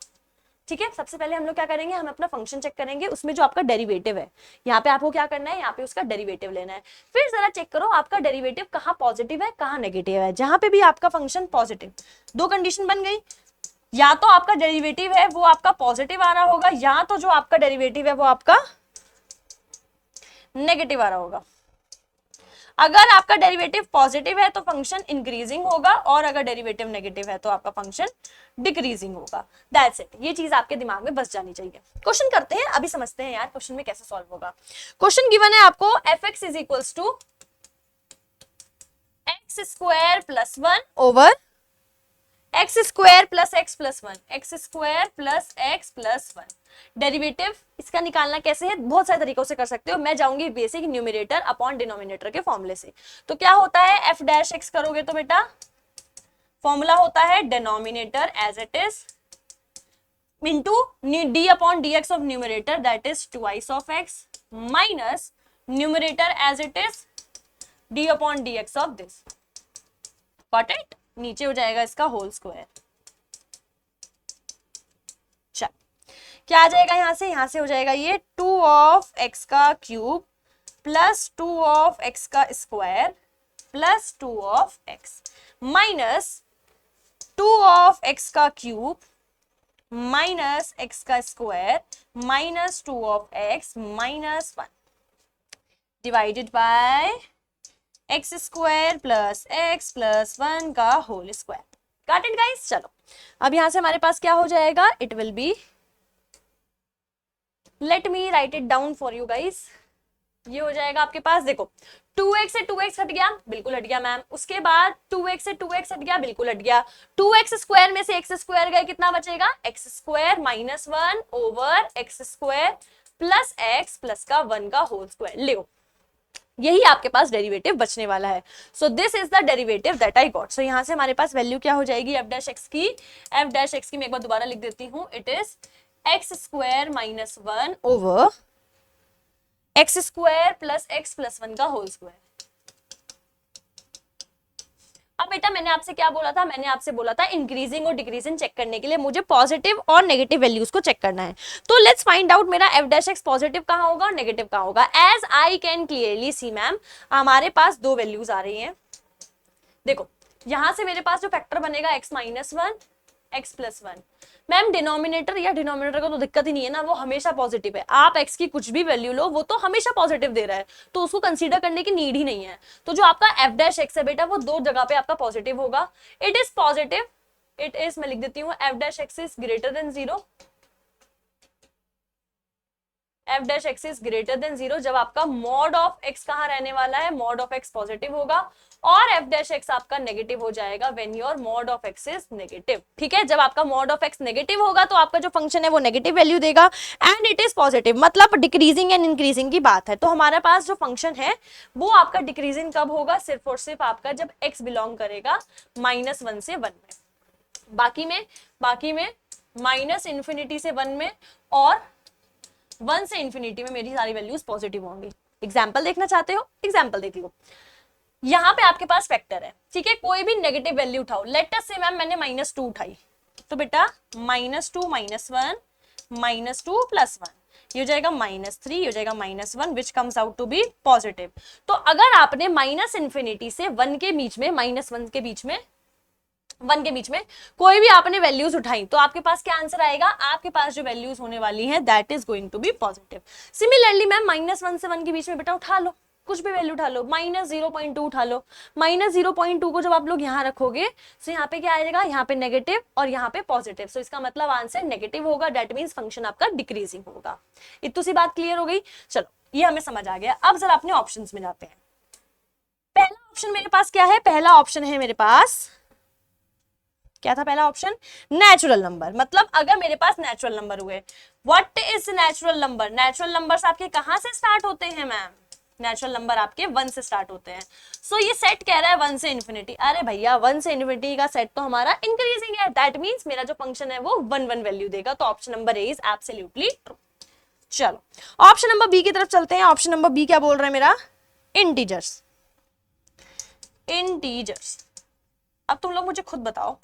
ठीक है। सबसे पहले हम लोग क्या करेंगे, हम अपना फंक्शन चेक करेंगे, उसमें जो आपका डेरिवेटिव है, यहाँ पे आपको क्या करना है, यहाँ पे उसका डेरिवेटिव लेना है। फिर जरा चेक करो आपका डेरिवेटिव कहाँ पॉजिटिव है कहाँ नेगेटिव है। जहां पे भी आपका फंक्शन पॉजिटिव, दो कंडीशन बन गई, या तो आपका डेरिवेटिव है वो आपका पॉजिटिव आ रहा होगा, या तो जो आपका डेरिवेटिव है वो आपका नेगेटिव आ रहा होगा। अगर आपका डेरिवेटिव पॉजिटिव है तो फंक्शन इंक्रीजिंग होगा, और अगर डेरिवेटिव नेगेटिव है तो आपका फंक्शन डिक्रीजिंग होगा। दैट्स इट, ये चीज आपके दिमाग में बस जानी चाहिए। क्वेश्चन करते हैं, अभी समझते हैं यार क्वेश्चन में कैसे सॉल्व होगा। क्वेश्चन गिवन है आपको, f x is equals to x square plus 1 over x square plus x plus 1, x square plus x plus 1। Derivative इसका निकालना कैसे है, बहुत सारे तरीकों से कर सकते हो, मैं जाऊंगी बेसिक न्यूमरेटर अपॉन डिनोमिनेटर के फॉर्मूले से। तो क्या होता है, एफ डैश एक्स करोगे तो बेटा फॉर्मूला होता है denominator as it is into d upon d x of numerator, that is twice of x, minus numerator as it is d upon d x of this, got it. नीचे हो जाएगा इसका whole square. चल क्या आ जाएगा यहां से हो जाएगा ये 2 ऑफ एक्स का क्यूब प्लस 2 ऑफ एक्स का square plus 2 of x minus 2 of x का क्यूब माइनस एक्स का square minus 2 of x minus 1 divided by x square plus x plus 1 का whole square. Got it guys. चलो अब यहां से हमारे पास क्या हो जाएगा, it will be, let me write it down for you guys. ये हो जाएगा आपके पास, देखो 2x से 2x हट गया, बिल्कुल हट गया मैम। उसके बाद 2x से 2x हट गया, बिल्कुल हट गया। 2x स्क्वायर में से x स्क्वायर गए, कितना बचेगा? x square minus 1 over x square plus x plus का 1 का होल स्क्वायर। लो, यही आपके पास डेरिवेटिव बचने वाला है। So this is the derivative that I got. सो यहां से हमारे पास वैल्यू क्या हो जाएगी f डैश x की? f डैश x की मैं एक बार दोबारा लिख देती हूँ, it is x square minus 1 over x square plus x plus 1 का होल स्क्वायर। अब बेटा मैंने आपसे क्या बोला था? मैंने आपसे बोला था इंक्रीजिंग और डिक्रीजिंग चेक करने के लिए मुझे पॉजिटिव और नेगेटिव वैल्यूज को चेक करना है। तो लेट्स फाइंड आउट मेरा f डैश x पॉजिटिव कहां होगा और नेगेटिव कहां होगा। As I can clearly see ma'am, हमारे पास दो वैल्यूज आ रही हैं। देखो यहां से मेरे पास जो फैक्टर बनेगा x minus 1 x plus 1, ma'am denominator या डिनोमिनेटर का तो दिक्कत ही नहीं है ना, वो हमेशा पॉजिटिव है। आप x की कुछ भी वैल्यू लो, वो तो हमेशा पॉजिटिव दे रहा है, तो उसको कंसीडर करने की नीड ही नहीं है। तो जो आपका f डैश x है बेटा, वो दो जगह पे आपका पॉजिटिव होगा। It is positive, it is, मैं लिख देती हूँ f dash x is greater than 0, f dash x is greater than 0 जब आपका मॉड ऑफ x कहाँ रहने वाला है? मॉड ऑफ x पॉजिटिव होगा। और f डैश x आपका नेगेटिव हो जाएगा when your mod of x is negative. ठीक है, जब आपका मॉड ऑफ x नेगेटिव होगा तो आपका जो फंक्शन है वो नेगेटिव वैल्यू देगा एंड इट इज पॉजिटिव, मतलब डिक्रीजिंग एंड इंक्रीजिंग की बात है। तो हमारे पास जो फंक्शन है वो आपका डिक्रीजिंग कब होगा? सिर्फ और सिर्फ आपका जब x बिलोंग करेगा -1 से 1 में। बाकी में माइनस इंफिनिटी से 1 में और 1 से इंफिनिटी में मेरी सारी वैल्यूज पॉजिटिव होंगी। एग्जाम्पल देखना चाहते हो? एग्जाम्पल देख लो। यहाँ पे आपके पास फैक्टर है, ठीक है, कोई भी नेगेटिव वैल्यू उठाओ। लेट अस से मैम मैंने -2 उठाई, तो बेटा -2 -1 -2 प्लस 1, ये हो जाएगा -3, ये हो जाएगा -1 which comes out to be positive. तो अगर आपने माइनस इंफिनिटी से 1 के बीच में, -1 के बीच में, 1 के बीच में कोई भी आपने वैल्यूज उठाई, तो आपके पास क्या आंसर आएगा? आपके पास जो वैल्यूज होने वाली है that is going to be positive. Similarly ma'am -1 से 1 के बीच में बेटा उठा लो, कुछ भी वैल्यू उठा लो, -0.2 उठा लो। -0.2 को जब आप लोग यहाँ रखोगे तो यहाँ पे क्या आएगा? यहाँ पे नेगेटिव और यहाँ पे पॉजिटिव। सो इसका मतलब आंसर नेगेटिव होगा, दैट मीन्स फंक्शन आपका डिक्रीजिंग होगा। इतनी सी बात क्लियर हो गई? चलो ये हमें समझ आ गया। अब जरा अपने ऑप्शन में जाते हैं। पहला ऑप्शन मेरे पास क्या है? पहला ऑप्शन है मेरे पास, क्या था पहला ऑप्शन? Natural number. मतलब अगर मेरे पास नेचुरल नंबर हुए, what is natural number? Natural numbers आपके कहां से स्टार्ट होते हैं मैम? नेचुरल नंबर आपके 1 से स्टार्ट होते हैं। सो ये सेट कह रहा है 1 से इन्फिनिटी। अरे भैया 1 से इन्फिनिटी का सेट तो हमारा इंक्रीजिंग है, दैट मींस मेरा जो फंक्शन है वो 1 वैल्यू देगा। तो option number A is absolutely true. चलो ऑप्शन नंबर बी की तरफ चलते हैं। ऑप्शन नंबर बी क्या बोल रहा है मेरा? इंटीजर्स। अब तुम लोग मुझे खुद बताओ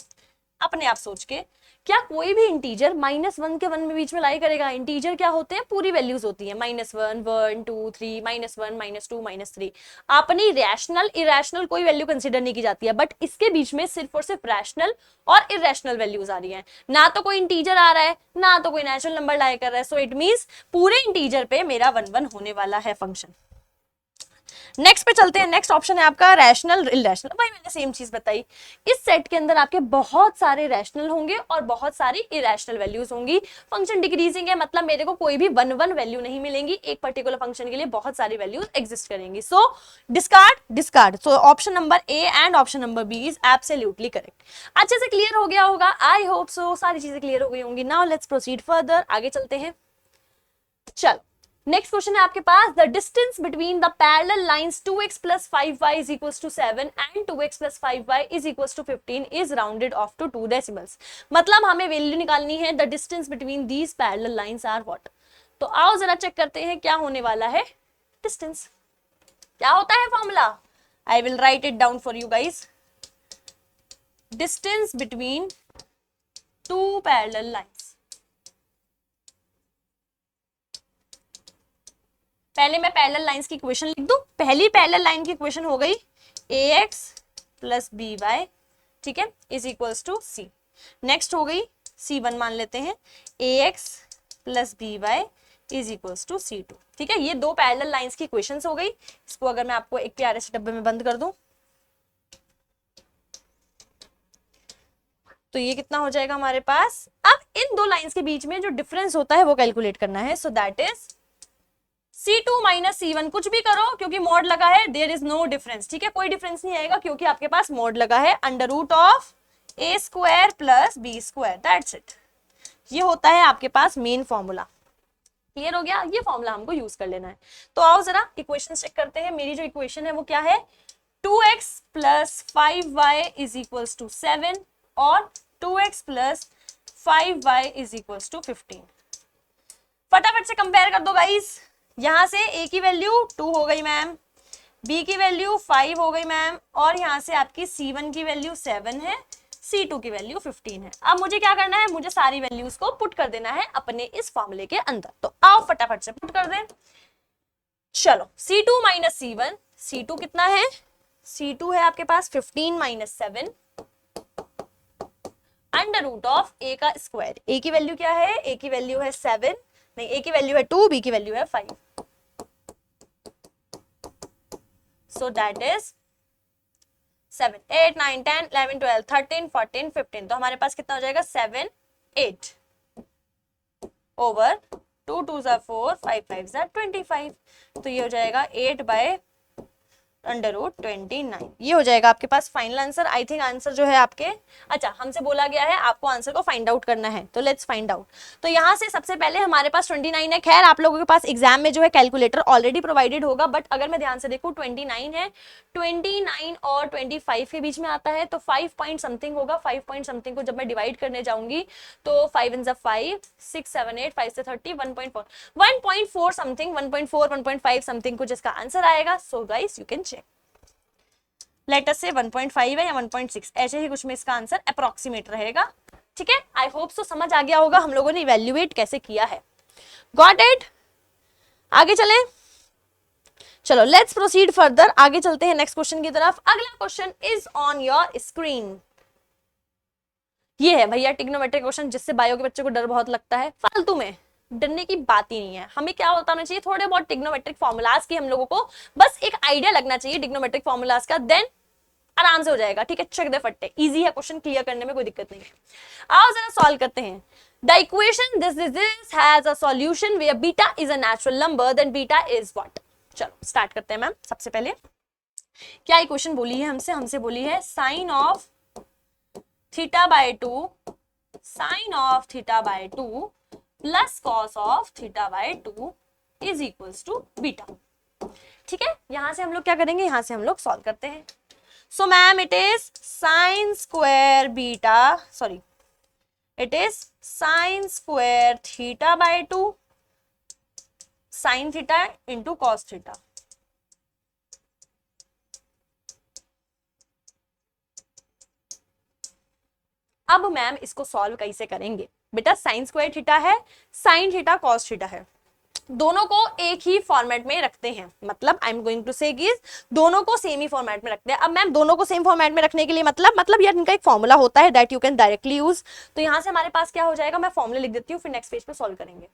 अपने आप सोच के, क्या कोई भी इंटीजर -1 के 1 में बीच में लाई करेगा? इंटीजर क्या होते हैं? पूरी वैल्यूज होती है, -1 1 2 3 -1 -2 -3। अपनी रैशनल इरेशनल कोई वैल्यू कंसीडर नहीं की जाती है, बट इसके बीच में सिर्फ और सिर्फ रैशनल और इरेशनल वैल्यूज आ रही हैं। ना तो कोई इंटीजर आ रहा है, ना तो कोई नेचुरल नंबर लाई कर रहा है। सो इट मींस पूरे इंटीजर पे मेरा 1 होने वाला है फंक्शन। नेक्स्ट पे चलते हैं। नेक्स्ट ऑप्शन है आपका रैशनल इरेशनल। भाई मैंने सेम चीज बताई, इस सेट के अंदर आपके बहुत सारे रैशनल होंगे और बहुत सारी इरेशनल वैल्यूज होंगी। फंक्शन डिक्रीजिंग है, मतलब मेरे को कोई भी 1 वैल्यू नहीं मिलेंगी। एक पर्टिकुलर फंक्शन के लिए बहुत सारी वैल्यूज एग्जिस्ट करेंगी। So discard. So option number A and option number B is absolutely correct. अच्छे से क्लियर हो गया होगा, आई होप सो। सारी चीजें क्लियर हो गई होंगी। नाउ लेट्स प्रोसीड फर्दर, आगे चलते हैं। चलो नेक्स्ट क्वेश्चन है आपके पास, the distance between the parallel lines 2x plus 5y is equals to 7 and 2x plus 5y is equals to 15 is rounded off to 2 decimals। मतलब हमें वैल्यू निकालनी है, the distance between these parallel lines are what. तो आओ जरा check करते हैं क्या होने वाला है डिस्टेंस। क्या होता है formula? I will write it down for you guys. Distance between 2 parallel lines. पहले मैं पैरेलल लाइंस की इक्वेशन लिख दूं। पहली पैरेलल लाइन की इक्वेशन हो गई ax प्लस by, ठीक है, is equals to c। Next हो गई c1 मान लेते हैं, ax plus by is equals to c2। ठीक है, ये दो पैरेलल लाइंस की इक्वेशंस हो गई। इसको अगर मैं आपको एक प्यारे से डब्बे में बंद कर दूं तो ये कितना हो जाएगा हमारे पास। अब इन दो लाइंस के बीच में जो डिफरेंस होता है वो कैलकुलेट करना है। सो that is C2 minus C1 कुछ भी करो क्योंकि मॉड लगा है, देयर इज नो डिफरेंस, ठीक है, कोई डिफरेंस नहीं आएगा क्योंकि आपके पास मॉड लगा है, under root of a square plus b square, that's it. ये होता है आपके पास मेन फॉर्मूला। क्लियर हो गया, ये फॉर्मूला हमको यूज कर लेना है। तो आओ जरा इक्वेशन चेक करते हैं। मेरी जो इक्वेशन है वो क्या है, 2x plus 5y is equals to 7 और 2x plus 5y is equals to 15। फटाफट से कंपेयर कर दो गाइस। यहां से a की वैल्यू 2 हो गई मैम, b की वैल्यू 5 हो गई मैम, और यहां से आपकी C1 की वैल्यू 7 है, C2 की वैल्यू 15 है। अब मुझे क्या करना है, मुझे सारी वैल्यूज को पुट कर देना है अपने इस फॉर्मूले के अंदर। तो आओ फटाफट से पुट कर दें। चलो C2 माइनस C1, C2 कितना है, C2 है आपके पास 15 minus 7 under root of a का स्क्वायर। a की वैल्यू क्या है, a की वैल्यू है 7, नहीं a की वैल्यू है 2, b की वैल्यू है 5, so that is 7, 8, 9, 10, 11, 12, 13, 14, 15। तो हमारे पास कितना हो जाएगा 7, 8 over 2 2s are 4, 5 5s are 25। तो ये हो जाएगा 8 बाय अंडर रूट 29। ये हो जाएगा आपके पास final answer. I think answer जो है आपके, अच्छा हमसे बोला गया है आपको आंसर को फाइंड आउट करना है, तो लेट्स फाइंड आउट। तो यहाँ से सबसे पहले हमारे पास 29 है। खैर आप लोगों के पास एग्जाम में जो है कैलकुलेटर ऑलरेडी प्रोवाइडेड होगा, बट अगर मैं ध्यान से देखूं 29 है, 29 और 25 के बीच में आता है, तो 5 पॉइंट समथिंग होगा। 5 पॉइंट समथिंग को जब मैं डिवाइड करने जाऊंगी तो 5 इन 5, 6 7 8, 5 से 30, 1.4 समथिंग, 1.4 1.5 समथिंग कुछ इसका आंसर आएगा। So guys you can check, let us से 1.5 है या 1.6, ऐसे ही कुछ में इसका आंसर अप्रोक्सीमेट रहेगा। ठीक है, आई होप सो समझ आ गया होगा हम लोगों ने इवैल्यूएट कैसे किया है। Got it? आगे चलें, चलो लेट्स प्रोसीड फर्दर, आगे चलते हैं नेक्स्ट क्वेश्चन की तरफ। अगला question is on your screen. ये है भैया ट्रिग्नोमेट्रिक क्वेश्चन, जिससे बायो के बच्चों को डर बहुत लगता है। फालतू में डरने की बात ही नहीं है। हमें क्या होना चाहिए, थोड़े बहुत ट्रिग्नोमेट्रिक फॉर्मूलाज की हम लोगों को बस एक आइडिया लगना चाहिए ट्रिग्नोमेट्रिक फॉर्मूलाज का, देन आराम से हो जाएगा। ठीक है, चेक दे फट्टे, इजी है क्वेश्चन, क्लियर करने में कोई दिक्कत नहीं है। आओ जरा सॉल्व करते हैं। The equation this has a solution where beta is a natural number, then beta is what. चलो स्टार्ट करते हैं मैम। सबसे पहले क्या इक्वेशन बोली है हमसे बोली है sine of theta by 2, sine of theta by 2 plus cos of theta by 2 is equals to beta. ठीक है, यहां से हम लोग क्या करेंगे, यहां से हम लोग सॉल्व करते हैं। So ma'am it is sine square beta, sorry it is sine square theta by 2 sign theta into cos theta. अब मैम इसको सॉल्व कैसे करेंगे बेटा, साइन स्क्वायर थीटा है, साइन थीटा कॉस थीटा है, दोनों को एक ही फॉर्मेट में रखते हैं। मतलब आई एम गोइंग टू से दोनों को सेम ही फॉर्मेट में रखते हैं। अब मैम दोनों को सेम फॉर्मेट में रखने के लिए मतलब यार इनका एक फॉर्मूला होता है that you can directly use. तो यहाँ से हमारे पास क्या हो जाएगा, मैं फॉर्मूला लिख देती हूँ, फिर नेक्स्ट पेज पे सॉल्व करेंगे।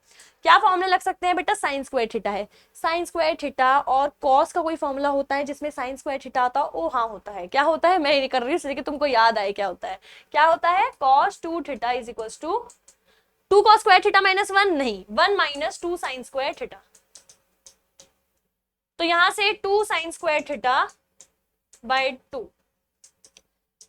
क्या फॉर्मूला लग सकते हैं बेटा, साइन स्क्वायर थीटा है, साइन स्क्वायर थीटा और कॉस का कोई फॉर्मूला होता है जिसमें साइन स्क्वायर थीटा आता हो। हाँ होता है, क्या होता है, मैं ये कर रही हूँ कि तुमको याद आए क्या होता है। क्या होता है, cos 2 theta is equals to 2 cos square theta minus 1, नहीं 1 माइनस 2 साइन स्क्वायर थीटा। तो यहां से 2 sign square theta by 2,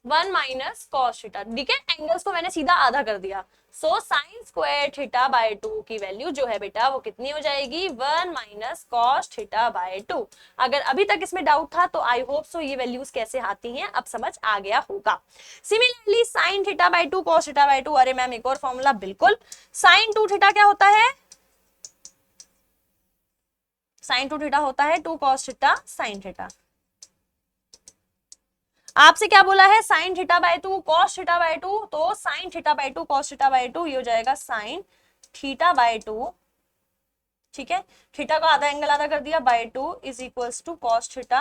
1 minus cos theta. ठीक है, एंगल्स को मैंने सीधा आधा कर दिया। So sine square theta by 2 की वैल्यू जो है बेटा वो कितनी हो जाएगी, 1 माइनस कॉस थीटा बाय 2। अगर अभी तक इसमें डाउट था तो आई होप सो ये वैल्यूज कैसे आती हैं अब समझ आ गया होगा। Similarly sign theta by 2 cos theta by 2, अरे मैम एक और फॉर्मूला, बिल्कुल साइन 2 थीटा क्या होता है, साइन 2 थीटा होता है 2 कॉस थीटा साइन थीटा। आपसे क्या बोला है, sign theta by 2 cos theta by 2, तो sign theta by 2 cos theta by 2 ये हो जाएगा साइन थीटा बाय 2। ठीक है, थीटा का आधा एंगल आधा कर दिया, by 2 is equals to cos theta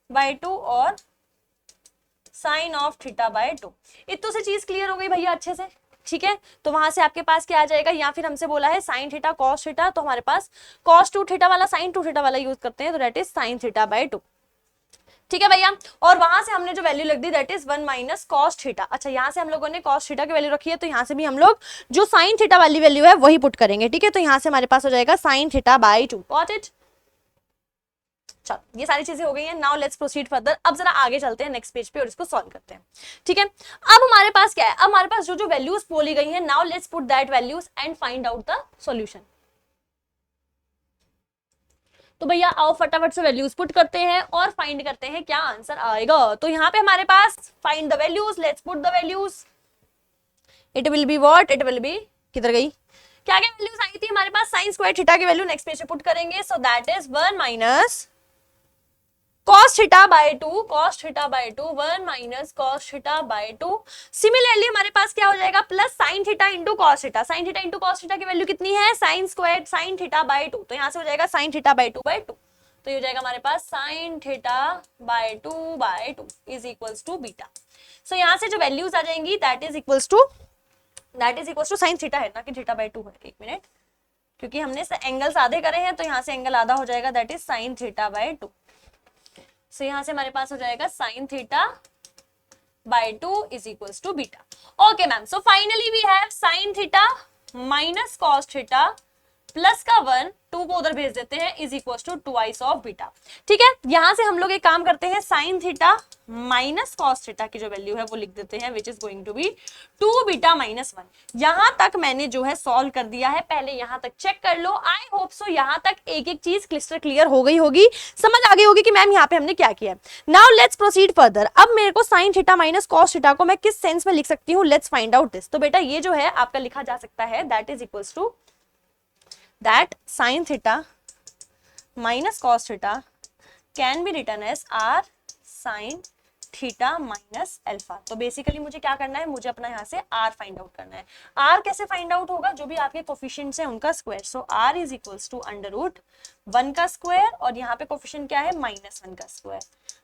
by 2 और साइन ऑफ थीटा बाय 2। इतनी सी चीज क्लियर हो गई भैया अच्छे से। ठीक है, तो वहां से आपके पास क्या आ जाएगा, या फिर हमसे बोला है साइन थीटा कॉस थीटा, तो हमारे पास कॉस 2 थीटा वाला साइन 2 थीटा वाला यूज करते हैं, तो that is sine theta by 2। ठीक है भैया, और वहां से हमने जो वैल्यू लिख दी that is 1 minus cos theta. अच्छा, यहाँ से हम लोगों ने कॉस थीटा की वैल्यू रखी है, तो यहाँ से भी हम लोग जो साइन थीटा वाली वैल्यू है वही पुट करेंगे। ठीक है, तो यहाँ से हमारे पास हो जाएगा sine theta by 2। Got it? चलो, ये सारी चीजें हो गई हैं। Now let's proceed further. अब जरा आगे चलते हैं नेक्स्ट पेज पे और इसको सॉल्व करते हैं। ठीक है, अब हमारे पास क्या है, अब हमारे पास जो जो वैल्यूज बोली गई हैं, now let's put that values and find out the solution. तो भैया आओ फटाफट से वैल्यूज पुट करते हैं और फाइंड करते हैं क्या आंसर आएगा। तो यहाँ पे हमारे पास find the values, let's put the values. It will be what, it will be, किधर गई, क्या क्या वैल्यूज आई थी हमारे पास, साइन स्क्वायर थीटा की वैल्यू नेक्स्ट पेज पे पुट करेंगे। So that is 1 minus cos theta by 2, cos theta by 2, 1 minus cos theta by 2। Similarly हमारे पास क्या हो जाएगा, plus sine theta into cos theta. Sign theta into cos theta की value कितनी है, sine square sine theta by 2, तो यहां से हो जाएगा साइन थीटा बाय 2 बाय 2। तो ये हो जाएगा हमारे पास sine theta by 2 is equals to beta. So यहां से जो वैल्यूज आ जाएंगी that is equals to sine theta है ना कि थीटा बाय 2 है, एक मिनट, क्योंकि हमने एंगल्स आधे करे हैं तो यहाँ से एंगल आधा हो जाएगा, that is sine theta by 2। So यहां से हमारे पास हो जाएगा sine theta by 2 is equals to beta. Okay ma'am, so finally we have sine theta minus cos theta plus का 1, 2 को उधर भेज देते हैं, is equals to twice of beta. ठीक है, यहां से हम लोग एक काम करते हैं, sine theta minus cos theta की जो वैल्यू है वो लिख देते हैं, which is going to be 2 beta minus 1। यहां तक मैंने जो है सॉल्व कर दिया है, पहले यहां तक चेक कर लो। आई होप सो यहां तक एक एक चीज क्लिस्टर क्लियर हो गई होगी, समझ आ गई होगी कि मैम यहाँ पे हमने क्या किया है। Now let's proceed further. अब मेरे को sign theta minus cos theta को मैं किस सेंस में लिख सकती हूँ, लेट्स फाइंड आउट दिस। तो बेटा ये जो है आपका लिखा जा सकता है, that is equals to that sin theta minus cos theta can be written as r sin theta minus alpha. तो बेसिकली मुझे क्या करना है, मुझे अपना यहाँ से r फाइंड आउट करना है। r कैसे फाइंड आउट होगा, जो भी आपके कोफिशिएंट्स हैं उनका square. So r is equals to under root 1 का स्क्वायर, और यहाँ पे कोफिशिएंट क्या है, -1 का square.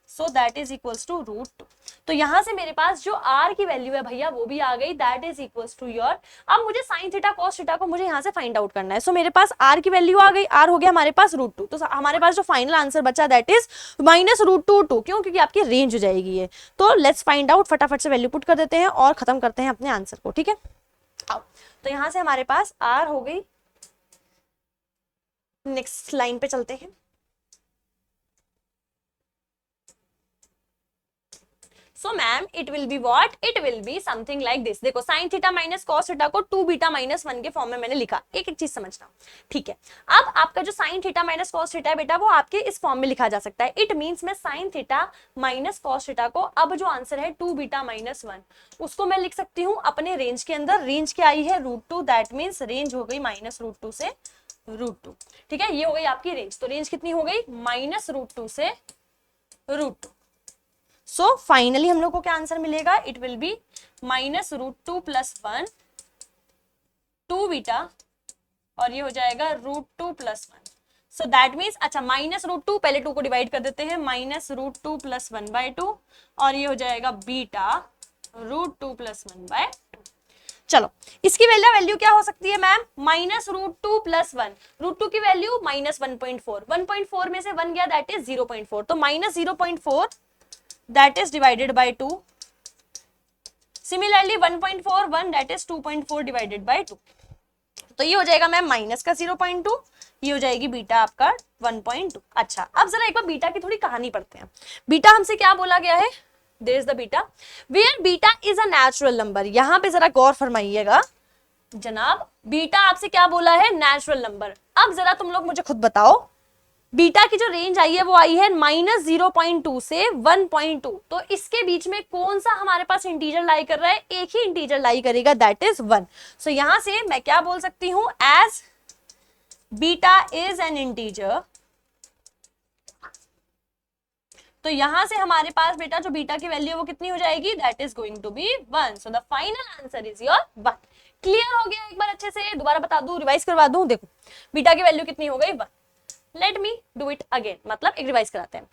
So that is equals to root 2। तो यहाँ से मेरे पास जो r की वैल्यू है भैया वो भी आ गई, that is equals to your. अब मुझे साइन थीटा कॉस थीटा को मुझे यहाँ से फाइंड आउट करना है। सो मेरे पास r की वैल्यू आ गई, r हो गया हमारे पास रूट 2। तो हमारे पास जो फाइनल आंसर बचा दैट इज माइनस रूट 2, क्यों, क्योंकि आपकी रेंज हो जाएगी ये। तो लेट्स फाइंड आउट, फटाफट से वैल्यू पुट कर देते हैं और खत्म करते हैं अपने आंसर को। ठीक है, आओ, तो यहाँ से हमारे पास r हो गई, नेक्स्ट लाइन पे चलते हैं। So ma'am it will be what, it will be something like this. देखो sine theta minus cos theta को 2 बीटा माइनस 1 के फॉर्म में मैंने लिखा, एक एक चीज समझना। ठीक है, अब आपका जो sine theta minus cos theta है बेटा वो आपके इस फॉर्म में लिखा जा सकता है। इट मींस मैं sign theta minus cos theta को, अब जो आंसर है 2 बीटा माइनस 1, उसको मैं लिख सकती हूँ अपने रेंज के अंदर। रेंज क्या आई है, रूट 2, दैट मीन्स रेंज हो गई माइनस रूट 2 से रूट 2। ठीक है, ये हो गई आपकी रेंज। तो रेंज कितनी हो गई, माइनस रूट 2 से रूट 2। सो फाइनली हम लोग को क्या आंसर मिलेगा, it will be minus root 2 plus 1 2 beta, और ये हो जाएगा root 2 plus 1। So that means, अच्छा माइनस रूट 2, पहले 2 को डिवाइड कर देते हैं, माइनस रूट 2 प्लस 1 बाय 2, और ये हो जाएगा बीटा रूट 2 प्लस 1 बाय 2। चलो, इसकी वैल्यू क्या हो सकती है ma'am, minus root 2 plus 1। Root 2 की वैल्यू माइनस 1.4, 1.4 में से 1 गया दैट इज 0.4, तो minus 0.4 that is divided by 2. Similarly 1.41 that is 2.4 divided by 2. तो ये हो जाएगा मैम माइनस का 0.2, ये हो जाएगी बीटा आपका 1.2। अच्छा, अब जरा एक बार बीटा की थोड़ी कहानी पढ़ते हैं। बीटा हमसे क्या बोला गया है, there is the beta where beta is a natural number. यहाँ पे जरा गौर फरमाइएगा जनाब, बीटा आपसे क्या बोला है, नेचुरल नंबर। अब जरा तुम लोग मुझे खुद बताओ, बीटा की जो रेंज आई है वो आई है माइनस 0.2 से 1.2, तो इसके बीच में कौन सा हमारे पास इंटीजर लाई कर रहा है, एक ही इंटीजर लाई करेगा, दैट इज 1। सो यहां से मैं क्या बोल सकती हूं, as beta is an integer, तो यहां से हमारे पास बेटा जो बीटा की वैल्यू है वो कितनी हो जाएगी, that is going to be 1। So the final answer is your 1। Clear हो गया, एक बार अच्छे से दोबारा बता दूं, रिवाइज करवा दूं। देखो बीटा की वैल्यू कितनी हो गई, 1। Let me do it again, मतलब एक रिवाइज कराते हैं।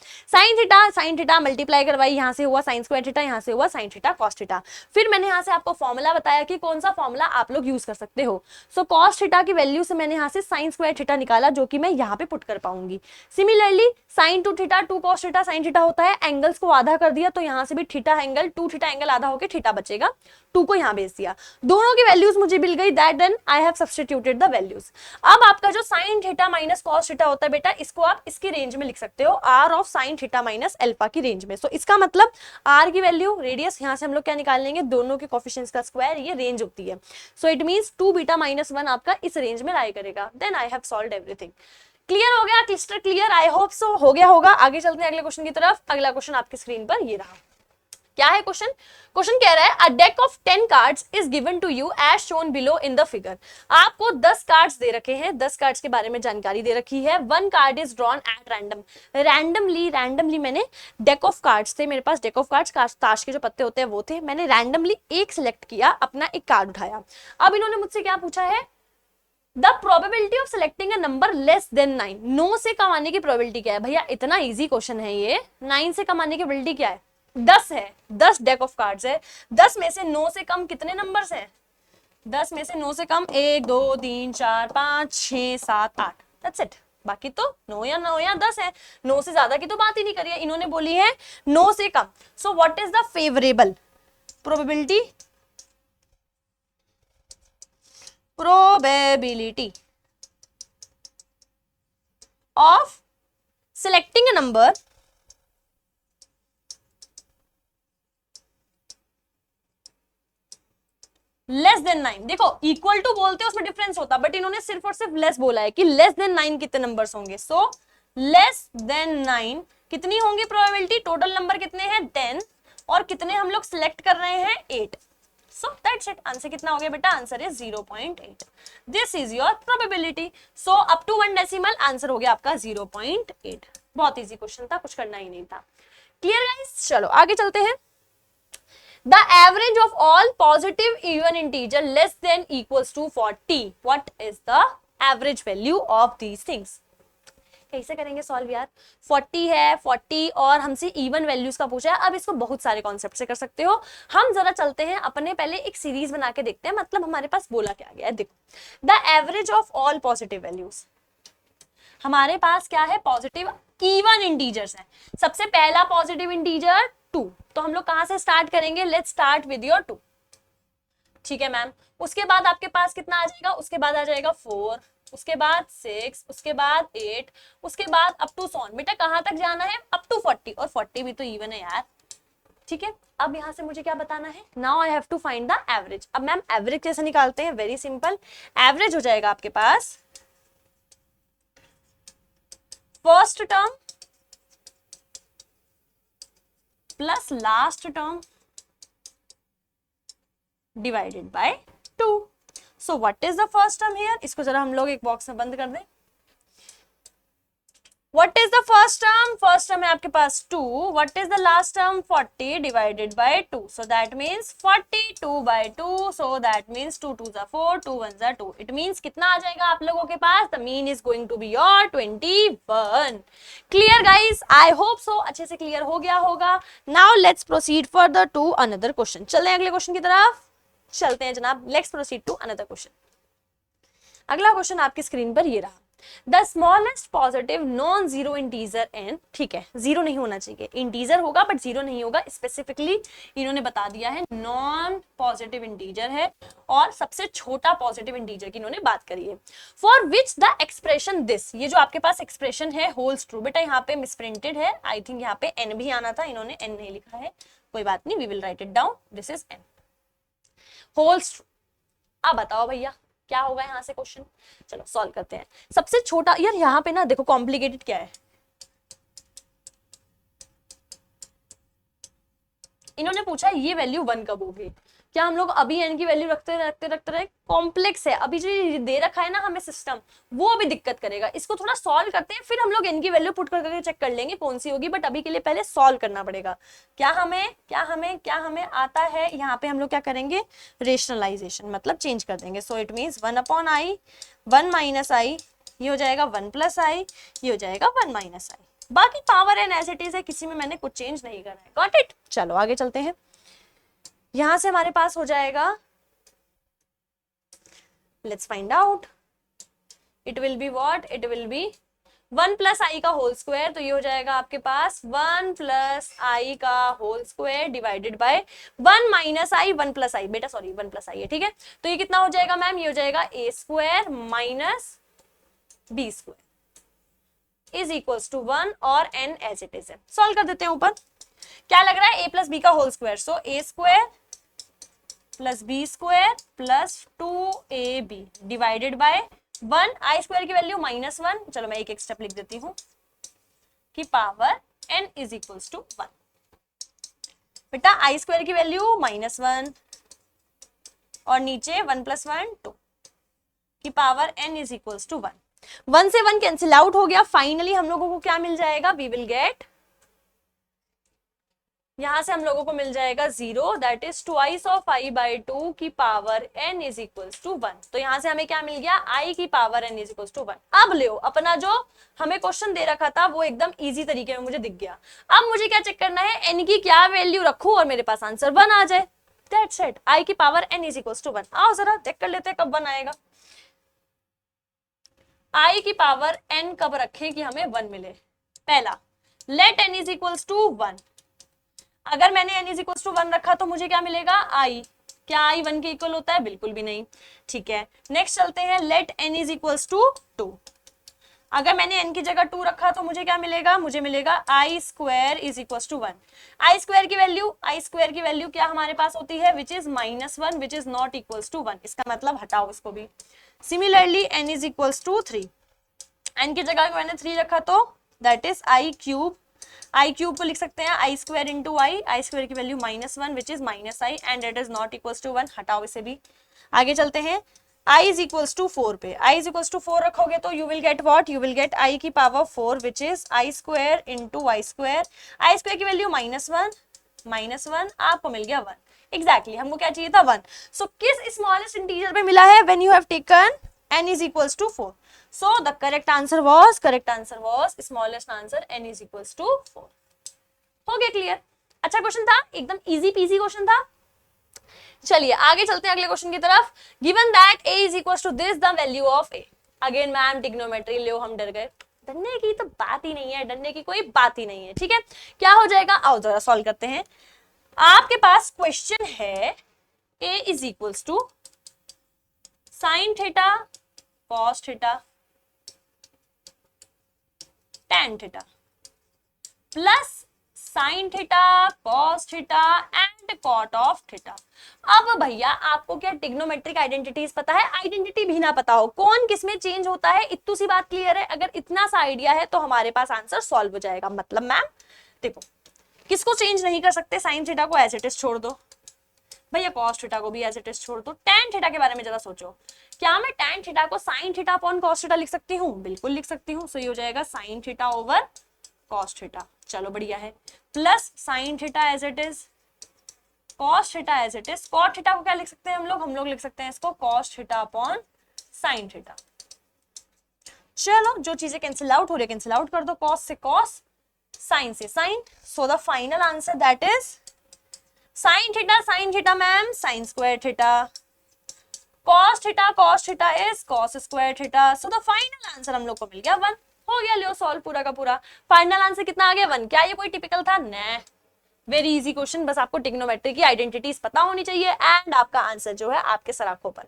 साइन थीटा मल्टीप्लाई करवाई, यहाँ से हुआ साइन स्क्वायर थीटा, यहाँ से हुआ साइन थीटा कॉस थीटा। फिर मैंने यहाँ से आपको फॉर्मूला बताया कि कौन सा फॉर्मूला आप लोग यूज कर सकते हो। सो कॉस थीटा की वैल्यू से मैंने यहाँ से साइन स्क्वायर थीटा निकाला, जो कि मैं यहाँ पे पुट कर पाऊंगी। Similarly sign to theta two cos theta sine theta होता है, एंगल्स को आधा कर दिया, तो यहाँ से भी theta angle two theta angle आधा होकर थीटा बचेगा, टू को यहाँ भेज दिया, दोनों की वैल्यूज मुझे मिल गई, that then I have substituted the values. अब आपका जो sine theta minus cos theta होता है बेटा, इसको आप इसकी रेंज में लिख सकते हो, r of sine theta minus alpha की रेंज में। सो इसका मतलब आर की वैल्यू, रेडियस, यहाँ से हम लोग क्या निकाल लेंगे, दोनों के कोफिशिएंट्स का स्क्वायर, ये रेंज होती है। So it means 2 beta minus 1 आपका इस रेंज में लाई करेगा। Then I have solved everything. Clear हो गया, crystal clear, I hope so हो गया होगा। आगे चलते हैं अगले क्वेश्चन की तरफ। अगला क्वेश्चन आपकी स्क्रीन पर ये रहा। क्या है क्वेश्चन? क्वेश्चन कह रहा है a deck of 10 cards is given to you as shown below in the figure. आपको 10 कार्ड्स दे रखे हैं, 10 कार्ड्स के बारे में जानकारी दे रखी है। 1 card is drawn at random, randomly मैंने डेक ऑफ कार्ड्स थे मेरे पास, डेक ऑफ कार्ड्स ताश के जो पत्ते होते हैं वो थे, मैंने रैंडमली एक सिलेक्ट किया, अपना एक कार्ड उठाया। अब इन्होंने मुझसे क्या पूछा है, the probability of selecting a number less than 9, 9 से कम आने की प्रोबेबिलिटी क्या है? भैया इतना इजी क्वेश्चन है ये, 9 से कम आने की प्रोबेबिलिटी क्या है? 10 है, 10 डेक ऑफ कार्ड्स है, 10 में से 9 से कम कितने नंबर्स हैं? 10 में से 9 से कम 1 2 3 4 5 6 7 8, दैट्स इट। बाकी तो 9 या 10 है, 9 से ज्यादा की तो बात ही नहीं करी है। इन्होंने बोली है 9 से कम। So what is the favourable probability of selecting a number less than 9। देखो इक्वल टू बोलते हैं उसमें डिफरेंस होता, बट इन्होंने सिर्फ और सिर्फ लेस बोला है कि लेस देन 9 कितने नंबर्स होंगे। सो लेस देन 9 कितनी होंगी प्रोबेबिलिटी? टोटल नंबर कितने हैं? 10, और कितने हम लोग सिलेक्ट कर रहे हैं? 8। So that's it. आंसर कितना हो गया बेटा? Answer is 0.8। This is your probability. So up to 1 decimal answer हो गया आपका 0.8। बहुत इजी क्वेश्चन था, कुछ करना ही नहीं था। Clear guys? चलो आगे चलते हैं। The average of all positive even integer less than equals to 40. What is the average value of these things? कैसे करेंगे सॉल्व यार? 40 है, 40 और हमसे इवन वैल्यूज का पूछा है। अब इसको बहुत सारे कॉन्सेप्ट से कर सकते हो। हम जरा चलते हैं अपने, पहले एक सीरीज बना के देखते हैं, मतलब हमारे पास बोला क्या गया है। देखो the average of all positive values, हमारे पास क्या है? पॉजिटिव इवन इंटीजर्स है। सबसे पहला पॉजिटिव इंटीजर 2, तो हम लोग कहां से स्टार्ट करेंगे? Let's start with your 2। ठीक है मैम। उसके बाद आपके पास कितना आ जाएगा? उसके बाद आ जाएगा 4, उसके बाद 6, उसके बाद 8, उसके बाद अप टू सॉन। बेटा कहां तक जाना है? अप टू 40, और 40 भी तो इवन है यार। ठीक है, अब यहां से मुझे क्या बताना है? Now I have to find the average. अब मैम एवरेज कैसे निकालते हैं? Very simple. एवरेज हो जाएगा आपके पास first term plus last term divided by 2। So what is the first term here? इसको जरा हम लोग एक बॉक्स में बंद कर दें। What is the first term? First term है आपके पास 2। What is the last term? 40 divided by 2। So that means 42 by 2। So that means 2 2 4, 2 1 2। It means कितना आ जाएगा आप लोगों के पास? The mean is going to be your 21। Clear guys? I hope so अच्छे से क्लियर हो गया होगा। Now let's proceed further to another question. चलते हैं अगले क्वेश्चन की तरफ। चलते हैं जनाब, let's proceed to another question. अगला क्वेश्चन आपकी स्क्रीन पर ये रहा। The smallest positive non zero integer n, ठीक है जीरो नहीं होना चाहिए, इंटीजर होगा बट जीरो नहीं होगा, स्पेसिफिकली इन्होंने बता दिया है नॉन पॉजिटिव इंटीजर है, और सबसे छोटा पॉजिटिव इंटीजर की इन्होंने बात करी है। For which the expression this, ये जो आपके पास एक्सप्रेशन है होल्स ट्रू। बेटा यहाँ पे मिसप्रिंटेड है, आई थिंक यहाँ पे एन भी आना था, इन्होंने एन नहीं लिखा है, कोई बात नहीं, we will write it down, this is n holds true. अब बताओ भैया क्या होगा यहाँ से क्वेश्चन? चलो सॉल्व करते हैं। सबसे छोटा, यार यहाँ पे ना देखो कॉम्प्लिकेटेड क्या है, इन्होंने पूछा ये वैल्यू 1 कब होगी। क्या हम लोग अभी n की वैल्यू रखते रहे? कॉम्प्लेक्स है, अभी जो दे रखा है ना हमें सिस्टम, वो अभी दिक्कत करेगा। इसको थोड़ा सॉल्व करते हैं, फिर हम लोग n की वैल्यू पुट करके चेक कर लेंगे कौन सी होगी, बट अभी के लिए पहले सॉल्व करना पड़ेगा। क्या हमें आता है? यहाँ पे हम लोग क्या करेंगे? रेशनलाइजेशन, मतलब चेंज कर देंगे। So it means 1/i 1 - i ये हो जाएगा 1 प्लस आई, ये हो जाएगा 1 माइनस आई। बाकी power and as it is है, किसी में मैंने कुछ चेंज नहीं करा है। Got it? चलो आगे चलते हैं। यहां से हमारे पास हो जाएगा, let's find out, it will be what, it will be 1 plus i का होल स्क्वायर, तो ये हो जाएगा आपके पास 1 प्लस आई का whole square divided by 1 minus i 1 plus i, बेटा सॉरी 1 प्लस आई है, ठीक है। तो ये कितना हो जाएगा मैम, ये हो जाएगा a square minus b square is equals to 1 और n एज इट इज है। सॉल्व कर देते हैं ऊपर। क्या लग रहा है, a प्लस बी का whole square, so a square plus b square plus 2ab divided by 1, i square की वैल्यू -1, चलो मैं एक स्टेप लिख देती हूँ, की power n is equals to 1। बेटा आई स्क्वायर की वैल्यू -1 और नीचे 1 प्लस 1 2 की power n is equals to 1। 1 से 1 कैंसिल आउट हो गया। फाइनली हम लोगों को क्या मिल जाएगा, वी विल गेट, यहां से हम लोगों को मिल जाएगा 0, that is twice of i by 2 की power n is equals to 1। तो यहां से हमें क्या मिल गया, i की power n is equals to 1। अब ले अपना जो हमें क्वेश्चन दे रखा था वो एकदम इजी तरीके में मुझे दिख गया। अब मुझे क्या चेक करना है, n की क्या वैल्यू रखूं और मेरे पास आंसर 1 आ जाए। दैट्स इट, i की power n is equals to 1। आओ जरा चेक कर लेते हैं कब 1 आएगा। i की पावर n कब रखें कि हमें 1 मिले। पहला, let n is equals to 1। अगर मैंने n इज इक्वल्स टू 1 रखा तो मुझे क्या मिलेगा, i। क्या i 1 के इक्वल होता है, बिल्कुल भी नहीं। ठीक है, नेक्स्ट चलते हैं, let n is equals to 2। अगर मैंने n की जगह 2 रखा तो मुझे क्या मिलेगा, मुझे मिलेगा i square is equals to 1। i square की वैल्यू क्या हमारे पास होती है, which is -1 which is not equals to 1। इसका मतलब हटाओ इसको भी। Similarly n is equals to 3। n की जगह मैंने 3 रखा तो that is i cube. I cube को लिख सकते हैं i square into i square की value -1 which is -i and it is not equals to 1। हटाओ इसे भी। आगे चलते हैं, i इज इक्वल्स टू 4 पे, i इज इक्वल्स टू 4 रखोगे तो you will get what, you will get i की power 4 which is I square into i square की वैल्यू -1 आपको मिल गया 1। एग्जैक्टली हमको क्या चाहिए था, 1। सो किस स्मॉलेस्ट इंटीजर पे मिला है, when you have taken n is equals to 4. So the correct answer was smallest answer n is equals to 4. हो गया क्लियर? अच्छा क्वेश्चन था, एकदम इजी पीजी क्वेश्चन था। चलिए आगे चलते हैं अगले क्वेश्चन की तरफ। Given that a is equals to this, the value of a. Again ma'am trigonometry लो, हम डर गए। डरने की तो बात ही नहीं है, डरने की कोई बात ही नहीं है। ठीक है, क्या हो जाएगा, आओ जरा सॉल्व करते हैं। आपके पास क्वेश्चन है a is equals to sine theta cos theta tan theta plus sine theta cos theta and cot of theta. अब भैया आपको क्या ट्रिग्नोमेट्रिक आइडेंटिटीज पता है, आइडेंटिटी भी ना पता हो, कौन किसमें चेंज होता है, इतनी सी बात क्लियर है। अगर इतना सा आइडिया है तो हमारे पास आंसर सॉल्व हो जाएगा। मतलब मैम देखो, किसको चेंज नहीं कर सकते, साइन थीटा को एज इट इज छोड़ दो भैया, कॉस थीटा को भी एज इट इज छोड़ दो। tan थीटा के बारे में जरा सोचो, क्या मैं tan थीटा को sine theta upon cos theta लिख सकती हूँ, बिल्कुल लिख सकती हूँ। सो ये हो जाएगा sine theta over cos theta, चलो बढ़िया है, plus sine theta as it is cos theta as it is. Cot theta को क्या लिख सकते हैं हम लोग लिख सकते हैं इसको cos theta upon sine theta. चलो जो चीजें कैंसिल आउट हो रही है कैंसिल आउट कर दो, कॉस से कॉस, साइन से sine. So the final answer that is sine theta ma'am sine square theta, cos theta is cos square theta. So the final answer हम लोग को मिल गया 1। हो गया, लियो सॉल्व पूरा का पूरा। फाइनल आंसर कितना आ गया, 1। क्या ये कोई टिपिकल था, नहीं, वेरी इजी क्वेश्चन। बस आपको ट्रिग्नोमेट्री की आइडेंटिटीज पता होनी चाहिए एंड आपका आंसर जो है आपके सराखों पर।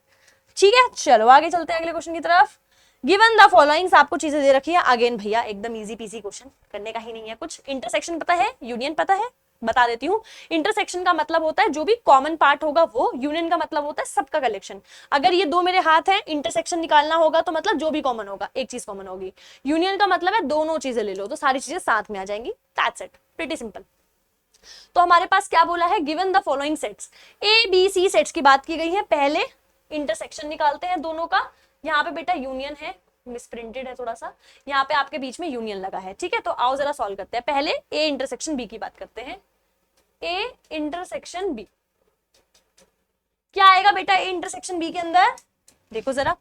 ठीक है, चलो आगे चलते हैं अगले क्वेश्चन की तरफ। गिवन द फॉलोइंग्स, आपको चीजें दे रखी है। अगेन भैया एकदम इजी पीसी क्वेश्चन, करने का ही नहीं है कुछ। इंटरसेक्शन पता है, यूनियन पता है, बता देती हूँ। इंटरसेक्शन का मतलब होता है जो भी कॉमन पार्ट होगा वो, यूनियन का मतलब होता है सबका कलेक्शन। अगर ये दो मेरे हाथ हैं, इंटरसेक्शन निकालना होगा तो मतलब जो भी कॉमन होगा एक चीज कॉमन होगी। यूनियन का मतलब है दोनों चीजें ले लो तो सारी चीजें साथ में आ जाएंगी। That's it, pretty simple. तो हमारे पास क्या बोला है, given the following sets, A B C sets की बात की गई है। पहले इंटरसेक्शन निकालते हैं दोनों का। यहाँ पे बेटा यूनियन है, मिसप्रिंटेड है थोड़ा सा, यहाँ पे आपके बीच में यूनियन लगा है। ठीक है, तो आओ जरा सॉल्व करते हैं। पहले ए इंटरसेक्शन बी की बात करते हैं। ए इंटरसेक्शन बी क्या आएगा बेटा, ए इंटरसेक्शन बी के अंदर देखो जरा,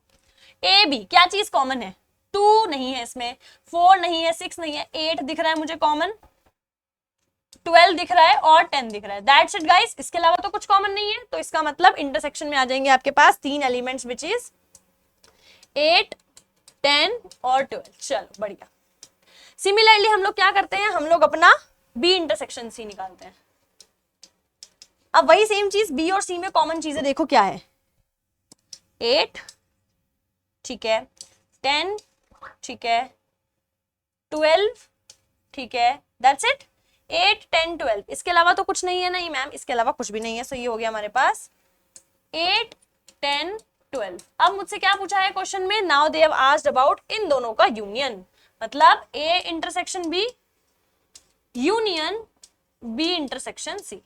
ए बी क्या चीज कॉमन है, 2 नहीं है इसमें, 4 नहीं है, 6 नहीं है, 8 दिख रहा है मुझे कॉमन, 12 दिख रहा है और 10 दिख रहा है। दैट्स इट गाइस, इसके अलावा तो कुछ कॉमन नहीं है। तो इसका मतलब इंटरसेक्शन में आ जाएंगे आपके पास 3 एलिमेंट्स विच इज 8, 10 और 12। चलो बढ़िया। सिमिलरली हम लोग क्या करते हैं, हम लोग अपना बी इंटरसेक्शन सी निकालते हैं। अब वही सेम चीज बी और सी में कॉमन चीजें देखो क्या है, 8 ठीक है, 10 ठीक है, 12 ठीक है, दैट्स इट। 8, 10, 12, इसके अलावा तो कुछ नहीं है। नहीं मैम, इसके अलावा कुछ भी नहीं है। सो ये हो गया हमारे पास 8, 10, 12। अब मुझसे क्या पूछा है क्वेश्चन में, now they have asked about इन दोनों का यूनियन, मतलब A intersection B union B intersection C.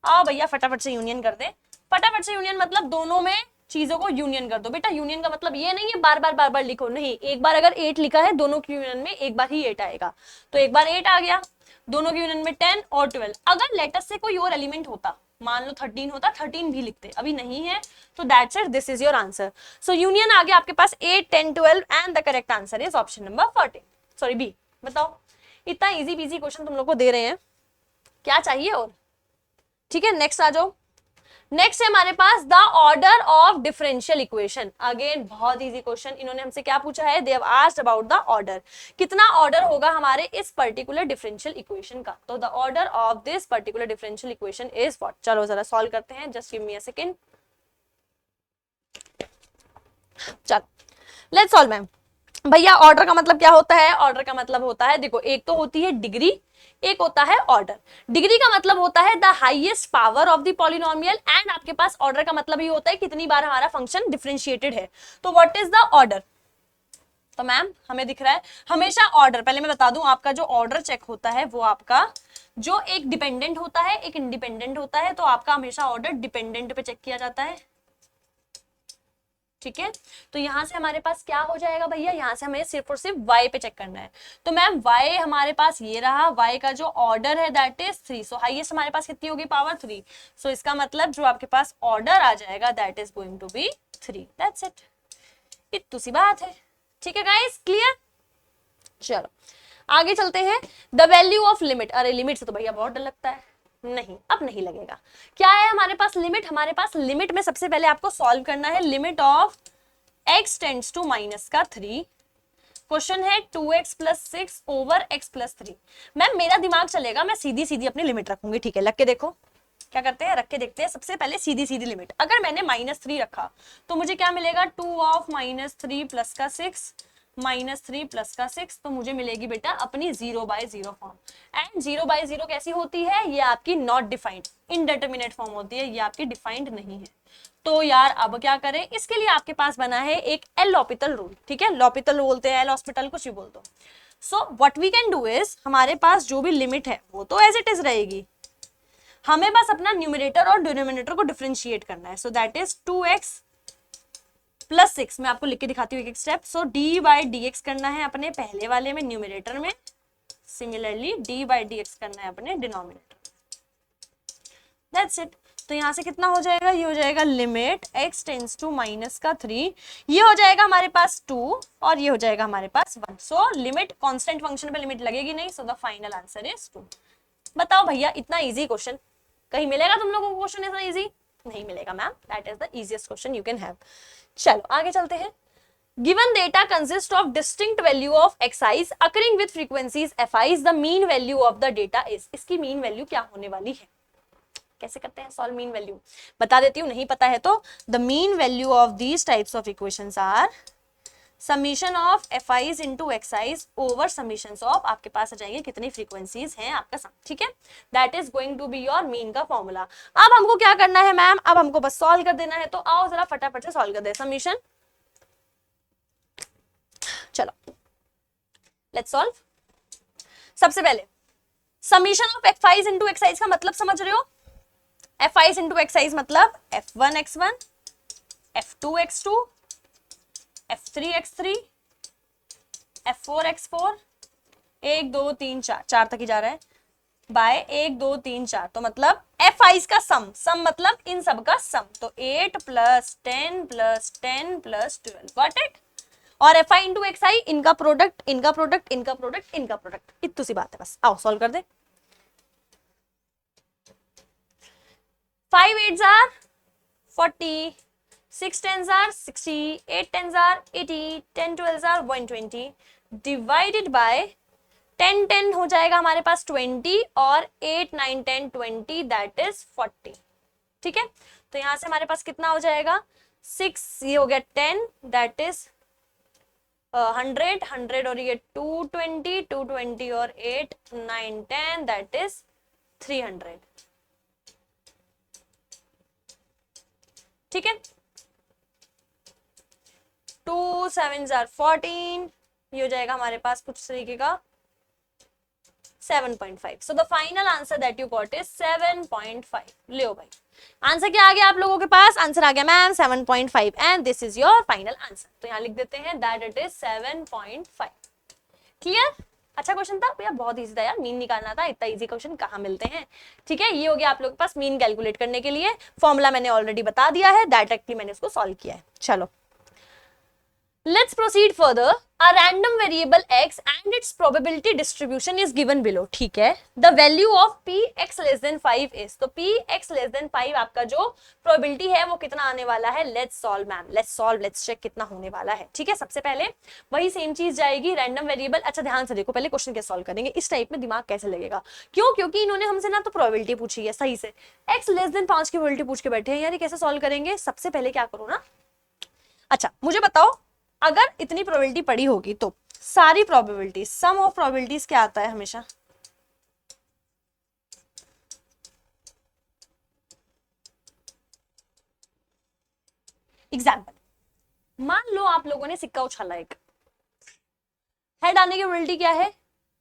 आओ भैया फटाफट से यूनियन कर दे। फटाफट से यूनियन मतलब दोनों में चीजों को यूनियन कर दो। बेटा यूनियन का मतलब ये नहीं है बार बार लिखो, नहीं। एक बार अगर 8 लिखा है दोनों के यूनियन में एक बार ही 8 आएगा, तो एक बार 8 आ गया, दोनों के यूनियन में 10 और 12। अगर लेटर से कोई और एलिमेंट होता, मान लो 13 होता, 13 भी लिखते, अभी नहीं है, तो that's it, this is your answer. So union आ गया आपके पास 8, 10, 12 and the correct answer is option number 14, sorry B. बताओ, इतना इजी पीजी क्वेश्चन तुम लोग को दे रहे हैं, क्या चाहिए और? ठीक है, नेक्स्ट आ जाओ। नेक्स्ट है हमारे पास the order of differential equation. Again बहुत इजी क्वेश्चन। इन्होंने हमसे क्या पूछा है, they have asked about the order, कितना ऑर्डर होगा हमारे इस पर्टिकुलर डिफरेंशियल इक्वेशन का। तो the order of this particular differential equation is what. चलो जरा सॉल्व करते हैं, just give me a second. चलो लेट्स सॉल्व मैम। भैया ऑर्डर का मतलब क्या होता है? ऑर्डर का मतलब होता है, देखो, एक तो होती है डिग्री, एक होता है ऑर्डर। डिग्री का मतलब होता है the highest power of the polynomial, and आपके पास ऑर्डर का मतलब ये होता है कितनी बार हमारा फंक्शन डिफरेंशिएटेड है। तो व्हाट इज द ऑर्डर? तो मैम हमें दिख रहा है हमेशा ऑर्डर, पहले मैं बता दूं, आपका जो ऑर्डर चेक होता है वो आपका जो एक डिपेंडेंट होता है, एक इंडिपेंडेंट होता है। तो आपका हमेशा ऑर्डर डिपेंडेंट पे चेक किया जाता है, ठीक है। तो यहां से हमारे पास क्या हो जाएगा भैया, यहां से हमें सिर्फ और सिर्फ y पे चेक करना है। तो मैम y हमारे पास ये रहा, y का जो ऑर्डर है दैट इज 3। सो हाईएस्ट हमारे पास कितनी होगी, पावर 3। सो इसका मतलब जो आपके पास ऑर्डर आ जाएगा that is going to be 3। That's it, इतनी सी बात है। ठीक है गाइस, क्लियर? चलो आगे चलते हैं। The value of limit. अरे लिमिट से तो भैया बहुत डर लगता है, नहीं अब नहीं लगेगा। क्या है हमारे पास लिमिट? हमारे पास लिमिट में सबसे पहले आपको सॉल्व करना है limit of x tends to minus का 3। क्वेश्चन है 2x plus 6 over x plus 3। Ma'am मेरा दिमाग चलेगा, मैं सीधी सीधी अपनी लिमिट रखूंगी, ठीक है। लग के देखो क्या करते हैं, रख के देखते हैं। सबसे पहले सीधी सीधी लिमिट, अगर मैंने -3 रखा तो मुझे क्या मिलेगा, 2 ऑफ -3 प्लस का 6 -3 प्लस का 6, तो मुझे मिलेगी बेटा अपनी 0/0 फॉर्म। एंड 0/0 कैसी होती है, ये आपकी नॉट डिफाइंड इनडिटरमिनेट फॉर्म होती है, ये आपकी डिफाइंड नहीं है। तो यार अब क्या करें, इसके लिए आपके पास बना है एक एल लॉपिटल रूल, ठीक है। लॉपिटल बोलते हैं, एल हॉस्पिटल, कुछ भी बोल दो। So what we can do is, हमारे पास जो भी लिमिट है वो तो एज इट इज रहेगी, हमें बस अपना न्यूमरेटर और डिनोमिनेटर को डिफरेंशिएट करना है। सो दैट इज 2x प्लस 6। मैं आपको लिख के दिखाती हूँ एक स्टेप। सो d/dx करना है अपने पहले वाले में न्यूमरेटर में, सिमिलरली d/dx करना है अपने डिनोमिनेटर। That's it. तो यहां से कितना हो जाएगा, ये हो जाएगा limit x tends to minus का 3, ये हो जाएगा हमारे पास 2 और ये हो जाएगा हमारे पास 1। सो लिमिट कांस्टेंट फंक्शन पे लिमिट लगेगी नहीं, सो द फाइनल आंसर इज 2। बताओ भैया इतना इजी क्वेश्चन कहीं मिलेगा तुम लोगों को? क्वेश्चन इतना इजी नहीं मिलेगा ma'am, that is the easiest question you can have. चलो आगे चलते हैं। Given data consist of distinct value of excise occurring with frequencies FIIs, the mean value of the data is. इसकी मीन वैल्यू क्या होने वाली है? कैसे करते हैं सॉल्व मीन वैल्यू, बता देती हूँ, नहीं पता है तो। The mean value of these types of equations are summation of fi's into xi's over summations of, आपके पास आ जाएंगे कितनी फ्रीक्वेंसीज हैं आपका सम, ठीक है। That is going to be your mean का फॉर्मूला। अब हमको क्या करना है मैम, अब हमको बस सॉल्व कर देना है। तो आओ जरा फटाफट से सॉल्व कर दे समीशन। चलो लेट्स सॉल्व। सबसे पहले summation of fi's into excise का मतलब समझ रहे हो? एफआईज इनटू एक्साइज मतलब f1x1 f2x2 f3x3 f4x4, 1 2 3 4 4 तक ही जा रहा है, बाय 1 2 3 4। तो मतलब एफ आईज का सम, सम मतलब इन सब का सम। तो 8 + 10 + 10 + 12, गॉट इट? और एफ आई इंटू एक्स आई, इनका प्रोडक्ट, इनका प्रोडक्ट, इनका प्रोडक्ट, इनका प्रोडक्ट, इतनी सी बात है बस। आओ सॉल्व कर दे। 5 8s are 40, 6 10s are 60, 8 10s are 80, 10 12s are 120 divided by 10 10 हो जाएगा हमारे पास 20 और 8 9 10 20 दैट इज 40। ठीक है, तो यहां से हमारे पास कितना हो जाएगा 6, ये हो गया 10 दैट इज 100 100 और ये 220 220 और 8 9 10 दैट इज 300। ठीक है, 2 7s are 14, ये हो जाएगा हमारे पास कुछ तरीके का 7.5। सो the final answer that you got is 7.5। लियो भाई, आंसर क्या आ गया आप लोगों के पास? आंसर आ गया ma'am 7.5 and this is your final answer. तो यहाँ लिख देते हैं दैट इट इज 7.5। क्लियर? अच्छा क्वेश्चन था भैया, बहुत इजी था यार, मीन निकालना था, इतना इजी क्वेश्चन कहाँ मिलते हैं। ठीक है, ये हो गया आप लोगों के पास मीन कैलकुलेट करने के लिए। फॉर्मूला मैंने ऑलरेडी बता दिया है, डायरेक्टली मैंने उसको सॉल्व किया है। चलो let's proceed further. A random variable x and its probability distribution is given below. ठीक है, the value of px less than 5 is, तो px less than 5 आपका जो probability है वो कितना आने वाला है? Let's solve ma'am, let's solve, let's check कितना होने वाला है। ठीक है, सबसे पहले वही सेम चीज जाएगी, रैंडम वेरिएबल। अच्छा ध्यान से देखो, पहले क्वेश्चन कैसे सॉल्व करेंगे, इस टाइप में दिमाग कैसे लगेगा। क्यों? क्योंकि इन्होंने हमसे ना तो प्रोबेबिलिटी पूछी है सही से, x लेस देन 5 की प्रोबेबिलिटी पूछ के बैठे हैं यार, ये कैसे सॉल्व करेंगे। सबसे पहले क्या करो ना, अच्छा मुझे बताओ, अगर इतनी प्रोबेबिलिटी पड़ी होगी तो सारी प्रोबेबिलिटी, सम ऑफ प्रोबेबिलिटीज क्या आता है हमेशा? एग्जाम्पल, मान लो आप लोगों ने सिक्का उछाला, एक हेड आने की प्रोबेबिलिटी क्या है?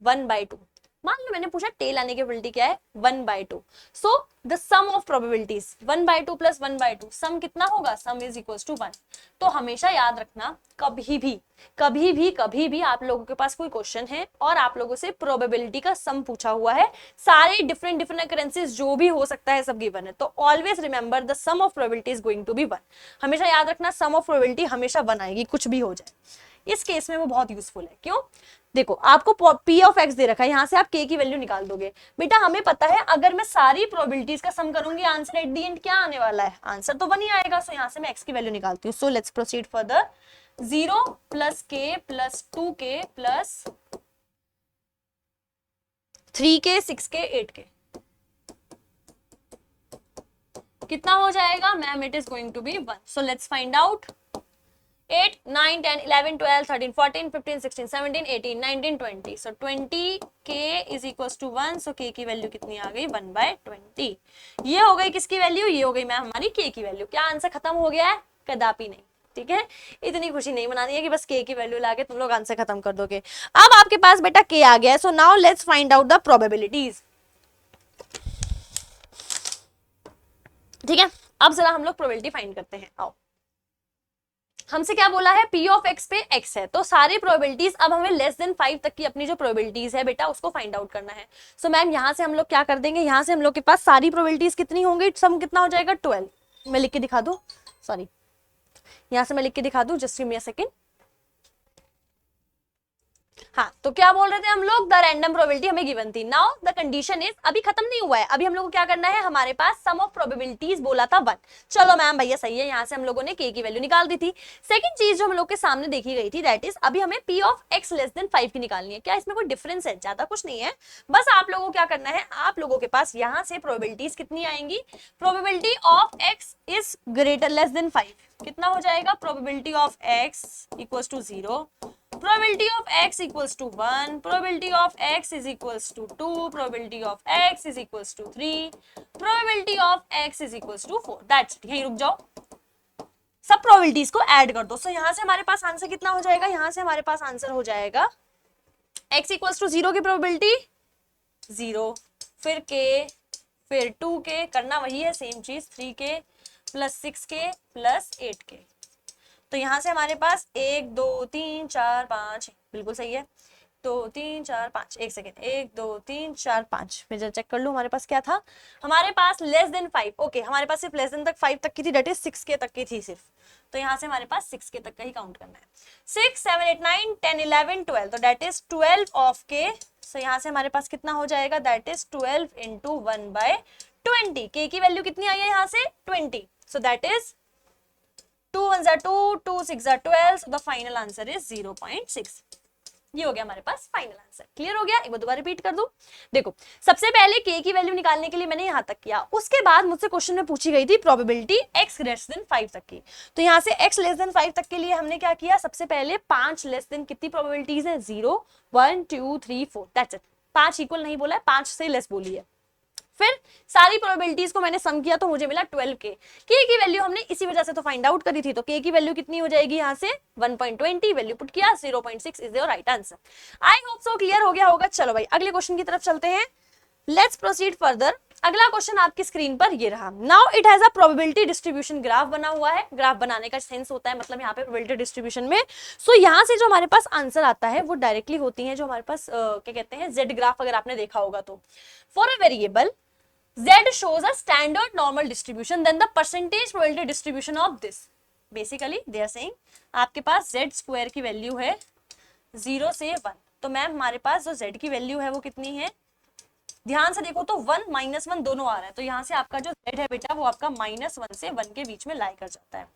1/2। मान लो मैंने पूछा टेल आने की प्रोबेबिलिटी क्या है? 1/2। So the sum of probabilities 1/2 plus 1/2, sum कितना होगा? Sum is equals to 1। तो हमेशा याद रखना, कभी भी आप लोगों के पास कोई क्वेश्चन है और आप लोगों से प्रोबेबिलिटी का सम पूछा हुआ है, सारे डिफरेंट अकरेंसेस जो भी हो सकता है सब गिवन है, तो always remember the sum of probability is going to be 1। हमेशा याद रखना सम ऑफ प्रोबेबिलिटी हमेशा 1 आएगी, कुछ भी हो जाए। इस केस में वो बहुत यूजफुल है। क्यों? देखो आपको p ऑफ x दे रखा है, यहां से आप k की वैल्यू निकाल दोगे। बेटा हमें पता है अगर मैं सारी प्रोबेबिलिटीज का सम करूंगी, आंसर एट द एंड क्या आने वाला है? आंसर तो 1 ही आएगा। सो यहां से मैं x की वैल्यू निकालती हूँ। So let's proceed further. 0 plus k plus 2k plus 3k 6k 8k कितना हो जाएगा ma'am? It is going to be 1। So let's find out. 8 9 10 11 12 13 14 15 16 17 18 19 20। So 20k is equals to 1। So k की value कितनी आ गई? 1/20। ये हो गई किसकी वैल्यू? ये हो गई मैम हमारी k की वैल्यू। क्या आंसर खत्म हो गया है? कदापि नहीं। ठीक है, इतनी खुशी नहीं मनानी है कि बस k की वैल्यू लाके तुम लोग आंसर खत्म कर दोगे। अब आपके पास बेटा k आ गया है। So now let's find out the probabilities. ठीक है, अब जरा हम लोग प्रोबेबिलिटी फाइंड करते हैं। आओ, हमसे क्या बोला है? p ऑफ x पे x है, तो सारी प्रोबेबिलिटीज, अब हमें लेस देन 5 तक की अपनी जो प्रोबेबिलिटीज है बेटा उसको फाइंड आउट करना है। सो मैम यहाँ से हम लोग क्या कर देंगे, यहाँ से हम लोग के पास सारी प्रोबेबिलिटीज कितनी होंगी? सम कितना हो जाएगा? 12। मैं लिख के दिखा दूं, सॉरी यहाँ से मैं लिख के दिखा दूं, just give me a second. हाँ, तो क्या बोल रहे थे हम लोग? द रैंडम प्रोबेबिलिटी हमें गिवन थी। नाउ द कंडीशन इज, अभी खत्म नहीं हुआ है, अभी हम लोग को क्या करना है? हमारे पास सम ऑफ प्रोबेबिलिटीज बोला था 1। चलो मैम भैया सही है, यहाँ से हम लोगों ने k की वैल्यू निकाल दी थी। सेकंड चीज जो हम लोग के सामने देखी गई थी, दैट इज अभी हमें p of x less than 5 की निकालनी है। क्या इसमें कोई डिफरेंस है? ज्यादा कुछ नहीं है, बस आप लोगों को क्या करना है, आप लोगों के पास यहाँ से प्रोबेबिलिटीज कितनी आएंगी? Probability of x is greater less than 5 कितना हो जाएगा? Probability of x equals to 0, probability of x equals to 1, probability of x is equals to 2, probability of x is equals to 3, probability of x is equals to 4। That's it। यहीं रुक जाओ, सब probabilities को add कर दो। सो यहाँ से हमारे पास आंसर कितना हो जाएगा? यहाँ से हमारे पास आंसर हो जाएगा x इक्वल्स टू 0 की प्रोबेबिलिटी 0, फिर k, फिर 2k, करना वही है सेम चीज, 3k plus 6k plus 8k। तो यहां से हमारे पास 1 2 3 4 5 बिल्कुल सही है। दो तीन चार पाँच, एक सेकेंड, 1 2 3 4 5, मैं जरा चेक कर लूँ हमारे पास क्या था। हमारे पास लेस देन 5, ओके हमारे पास सिर्फ लेस देन तक 5 तक की थी, डेट इज 6 के तक की थी सिर्फ, तो यहाँ से हमारे पास 6 के तक का ही काउंट करना है। 6 7 8 9 10 11 12, तो डेट इज 12 ऑफ के, सो यहाँ से हमारे पास कितना हो जाएगा, दैट इज 12 इंटू 1/20, के की वैल्यू कितनी आई है यहाँ से 20, सो that is 2 1 2 2 6 12, so the final answer is 0.6। ये हो गया हमारे पास फाइनल आंसर। क्लियर हो गया? एक बार दोबारा रिपीट कर दूं। देखो सबसे पहले के की वैल्यू निकालने के लिए मैंने यहां तक किया, उसके बाद मुझसे क्वेश्चन में पूछी गई थी प्रोबेबिलिटी x लेस देन 5 तक की, तो यहां से x लेस देन 5 तक के लिए हमने क्या किया, सबसे पहले 5 लेस देन कितनी प्रोबेबिलिटीज है, 0 1 2 3 4, दैट्स इट। 5 इक्वल नहीं बोला है, 5 से लेस बोली है। फिर सारी प्रोबेबिलिटीज को मैंने सम किया तो मुझे मिला 12 के की वैल्यू हमने इसी वजह से तो फाइंड आउट करी थी, तो के की वैल्यू कितनी हो जाएगी यहाँ से 1.20, वैल्यू पुट किया 0.6 is your right answer. I hope so clear हो गया होगा। चलो भाई अगले क्वेश्चन की तरफ चलते हैं, लेट्स प्रोसीड फर्दर। अगला क्वेश्चन आपकी स्क्रीन पर ये रहा। Now it has a probability distribution graph बना हुआ है। ग्राफ बनाने का सेंस होता है मतलब यहाँ पे प्रोबेबिलिटी डिस्ट्रीब्यूशन में, सो यहाँ से जो हमारे पास आंसर आता है वो डायरेक्टली होती है जो हमारे पास क्या कहते हैं जेड ग्राफ, अगर आपने देखा होगा तो। For a variable Z shows a standard normal distribution, then the percentage probability distribution of this. Basically, they are saying आपके पास Z square की वैल्यू है 0 से 1, तो मैम हमारे पास जो Z की वैल्यू है वो कितनी है, ध्यान से देखो तो 1 -1 दोनों आ रहा है, तो यहाँ से आपका जो Z है बेटा वो आपका -1 से 1 के बीच में लाई कर जाता है।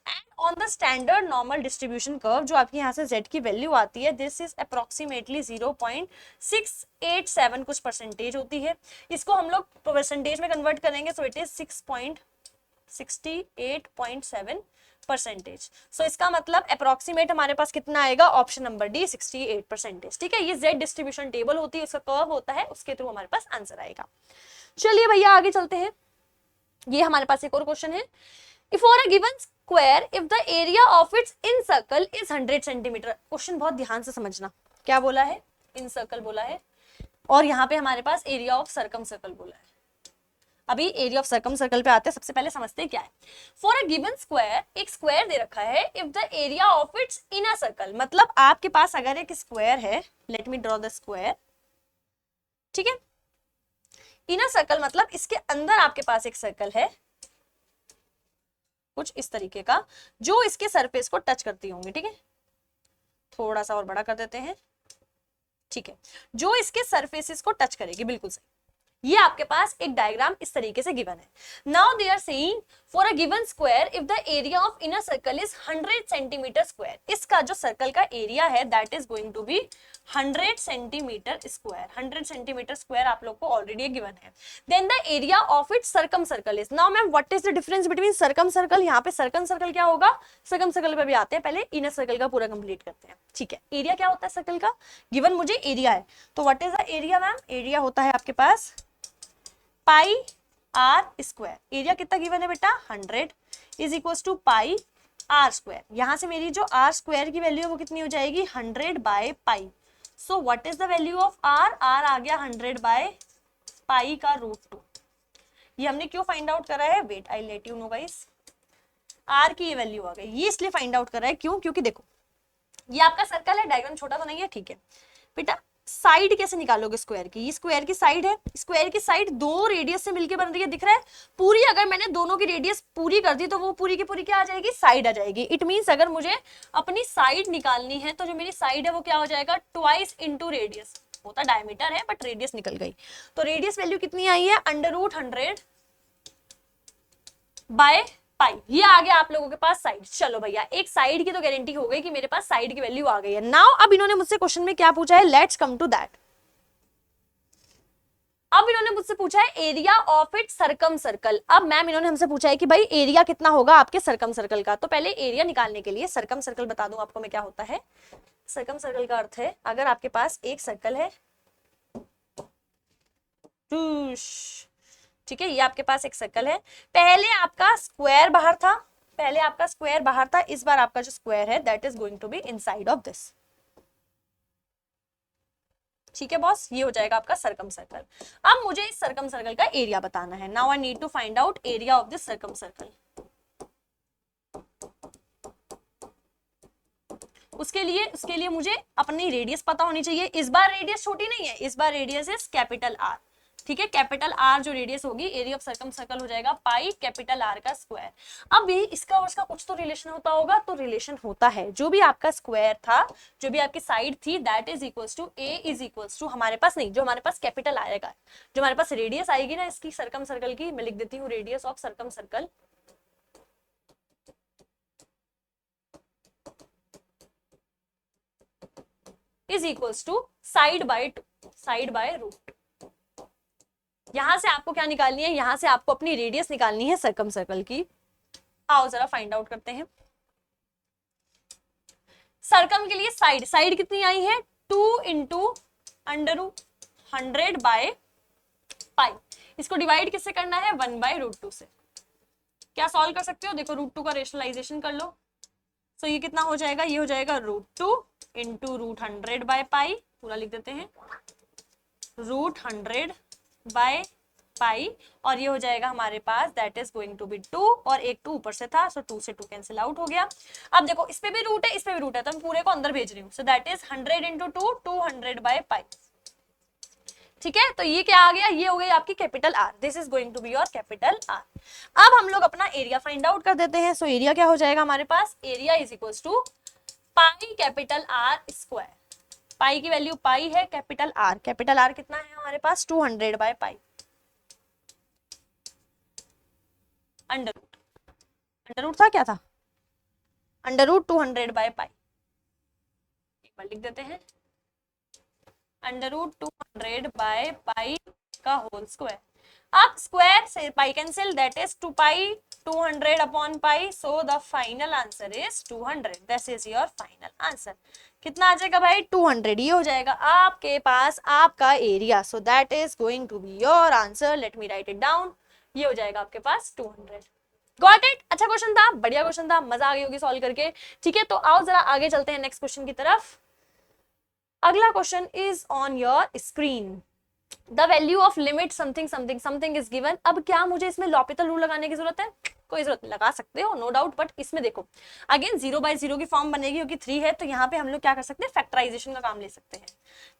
And on the standard normal distribution curve जो आपकी यहाँ से Z की वैल्यू आती है, दिस इज अप्रोक्सीमेटली 0.687 कुछ परसेंटेज होती है। इसको हम लोग परसेंटेज में कन्वर्ट करेंगे तो इट इज 6.68.7 परसेंटेज। सो इसका मतलब अप्रोक्सीमेट हमारे पास कितना आएगा, ऑप्शन नंबर डी 68%। ठीक है, ये Z डिस्ट्रीब्यूशन टेबल होती है, इसका कर्व होता है, उसके थ्रू हमारे पास आंसर आएगा। चलिए भैया आगे चलते हैं। ये हमारे पास एक और क्वेश्चन है। If for a given square, if the area of its in circle is 100 centimetre, question बहुत ध्यान से समझना, क्या बोला है, इन सर्कल बोला है, और यहाँ पे हमारे पास एरिया ऑफ सर्कम सर्कल बोला है। अभी एरिया ऑफ सर्कम सर्कल पे आते हैं, सबसे पहले समझते हैं क्या है। फॉर अ गिवन स्क्वायर, एक स्क्वायर दे रखा है, if the area of its inner circle, मतलब आपके पास अगर एक स्क्वायर है, let me draw the square, ठीक है, इनर सर्कल मतलब इसके अंदर आपके पास एक सर्कल है कुछ इस तरीके का, जो इसके सरफेस को टच करती होंगी। ठीक है, थोड़ा सा और बड़ा कर देते हैं, ठीक है, जो इसके सरफेसेस को टच करेगी, बिल्कुल सही। ये आपके पास एक डायग्राम इस तरीके से गिवन है। Now they are saying for a given square if the area of inner circle is 100 centimeter square, इसका जो सर्कल का एरिया है that is going to be 100 centimeter square. 100 centimeter square आप लोग को ऑलरेडी गिवन है। Then the area of it circum circle is, now ma'am what is the difference between circum circle, यहाँ पे सर्कम सर्कल क्या होगा, circum circle पे भी आते हैं, पहले इनर सर्कल का पूरा कंप्लीट करते हैं। ठीक है, एरिया क्या होता है सर्कल का, गिवन मुझे एरिया है, तो what is the area ma'am, area होता है आपके पास पाई आर स्क्वायर। एरिया कितना गिवन है बेटा, 100 is equal to pi r square. यहां से मेरी जो आर स्क्वायर की वैल्यू है वो कितनी हो जाएगी, 100 by pi. So what is the value of r, r आ गया 100 बाय पाई का √2। ये हमने क्यों फाइंड आउट करा है, wait I let you know guys. R की ये वैल्यू आ गई, ये इसलिए फाइंड आउट करा है क्यों, क्योंकि देखो ये आपका सर्कल है, डायग्राम छोटा तो नहीं है, ठीक है बेटा। साइड कैसे निकालोगे स्क्वायर की, ये स्क्वायर की साइड है, स्क्वायर की साइड दो रेडियस से मिलकर बन रही है, दिख रहा है पूरी। अगर मैंने दोनों की रेडियस पूरी कर दी तो वो पूरी की पूरी क्या आ जाएगी, साइड आ जाएगी। इट मींस अगर मुझे अपनी साइड निकालनी है तो जो मेरी साइड है वो क्या हो जाएगा, ट्वाइस इंटू रेडियस, होता डायमीटर है बट रेडियस निकल गई, तो रेडियस वैल्यू कितनी आई है, √100 बाय पाई। ये आ गया आप लोगों के पास साइड। चलो भैया एक साइड की तो गारंटी हो गई कि मेरे पास साइड की वैल्यू आ गई है। नाउ अब इन्होंने मुझसे क्वेश्चन में क्या पूछा है, लेट्स कम टू दैट। अब इन्होंने मुझसे पूछा है area of it circum circle. अब मैम इन्होंने हमसे पूछा है कि भाई एरिया कितना होगा आपके सर्कम सर्कल का, तो पहले एरिया निकालने के लिए सर्कम सर्कल बता दूं आपको मैं क्या होता है। सर्कम सर्कल का अर्थ है अगर आपके पास एक सर्कल है, ठीक है, ये आपके पास एक सर्कल है, पहले आपका स्क्वायर बाहर था, पहले आपका स्क्वायर बाहर था, इस बार आपका जो स्क्वायर है that is going to be inside of this. ठीक है बॉस, ये हो जाएगा आपका सर्कम सर्कल। अब मुझे इस सर्कम सर्कल का एरिया बताना है। Now I need to find out area of this circum circle. उसके लिए मुझे अपनी रेडियस पता होनी चाहिए। इस बार रेडियस छोटी नहीं है, इस बार रेडियस इज कैपिटल आर, ठीक है। कैपिटल आर जो रेडियस होगी, एरिया ऑफ सर्कम सर्कल हो जाएगा पाई कैपिटल आर का स्क्वायर। अब भी इसका और इसका कुछ तो रिलेशन होता होगा, तो रिलेशन होता है, जो भी आपका स्क्वायर था, जो भी आपकी साइड थी, that is equals to a is equals to, हमारे पास नहीं, जो हमारे पास कैपिटल आएगा, जो हमारे पास रेडियस आएगी ना इसकी सर्कम सर्कल की, मैं लिख देती हूँ radius of circum circle is equals to side by root. यहां से आपको क्या निकालनी है, यहां से आपको अपनी रेडियस निकालनी है सर्कम सर्कल की। आओ जरा फाइंड आउट करते हैं। सर्कम के लिए साइड कितनी आई है, 2 into under root 100 by pi. इसको डिवाइड किससे करना है, 1 बाय रूट 2 से। क्या सॉल्व कर सकते हो, देखो रूट 2 का रेशनलाइजेशन कर लो। तो ये कितना हो जाएगा, ये हो जाएगा root 2 into root 100 by pi, पूरा लिख देते हैं रूट 100 बाय पाई, और ये हो जाएगा हमारे पास that is going to be 2, और एक 2 ऊपर से था, सो 2 से 2 कैंसिल आउट हो गया। अब देखो इस पे भी रूट है, इस पे भी रूट है, तो मैं पूरे को अंदर भेज रही हूँ, सो दैट इज 100 इंटू 2 200 बाय पाई, ठीक है। तो ये क्या आ गया, ये हो गई आपकी capital R, this is going to be your capital R. अब हम लोग अपना एरिया फाइंड आउट कर देते हैं। सो एरिया क्या हो जाएगा हमारे पास, area is equals to pi capital R square. Pi की वैल्यू पाई है, कैपिटल आर कितना है हमारे पास, 200 बाय पाई अंडर रूट था, क्या था, अंडर रूट 200 बाय पाई। एक बार लिख देते हैं अंडर रूट 200 बाय पाई का होल स्क्वायर। अब स्क्वायर से pi cancel, that is 2 pi 200 upon pi, so the final answer is 200। This is your final answer. कितना आ जाएगा भाई, 200। ये हो जाएगा आपके पास आपका area, so that is going to be your answer. Let me write it down. ये हो जाएगा आपके पास 200। Got it. अच्छा क्वेश्चन था, बढ़िया क्वेश्चन था, मजा आ गई होगी सॉल्व करके, ठीक है। तो आओ जरा आगे चलते हैं नेक्स्ट क्वेश्चन की तरफ। अगला question is on your screen. The value of limit something something something is given. अब क्या मुझे इसमें लॉपिटल रूल लगाने की जरूरत है, कोई जरूरत लगा सकते हो, नो डाउट, बट इसमें देखो अगेन 0 बाय 0 की फॉर्म बनेगी, क्योंकि 3 है, तो यहाँ पे हम लोग क्या कर सकते हैं, फैक्टराइजेशन का काम ले सकते हैं।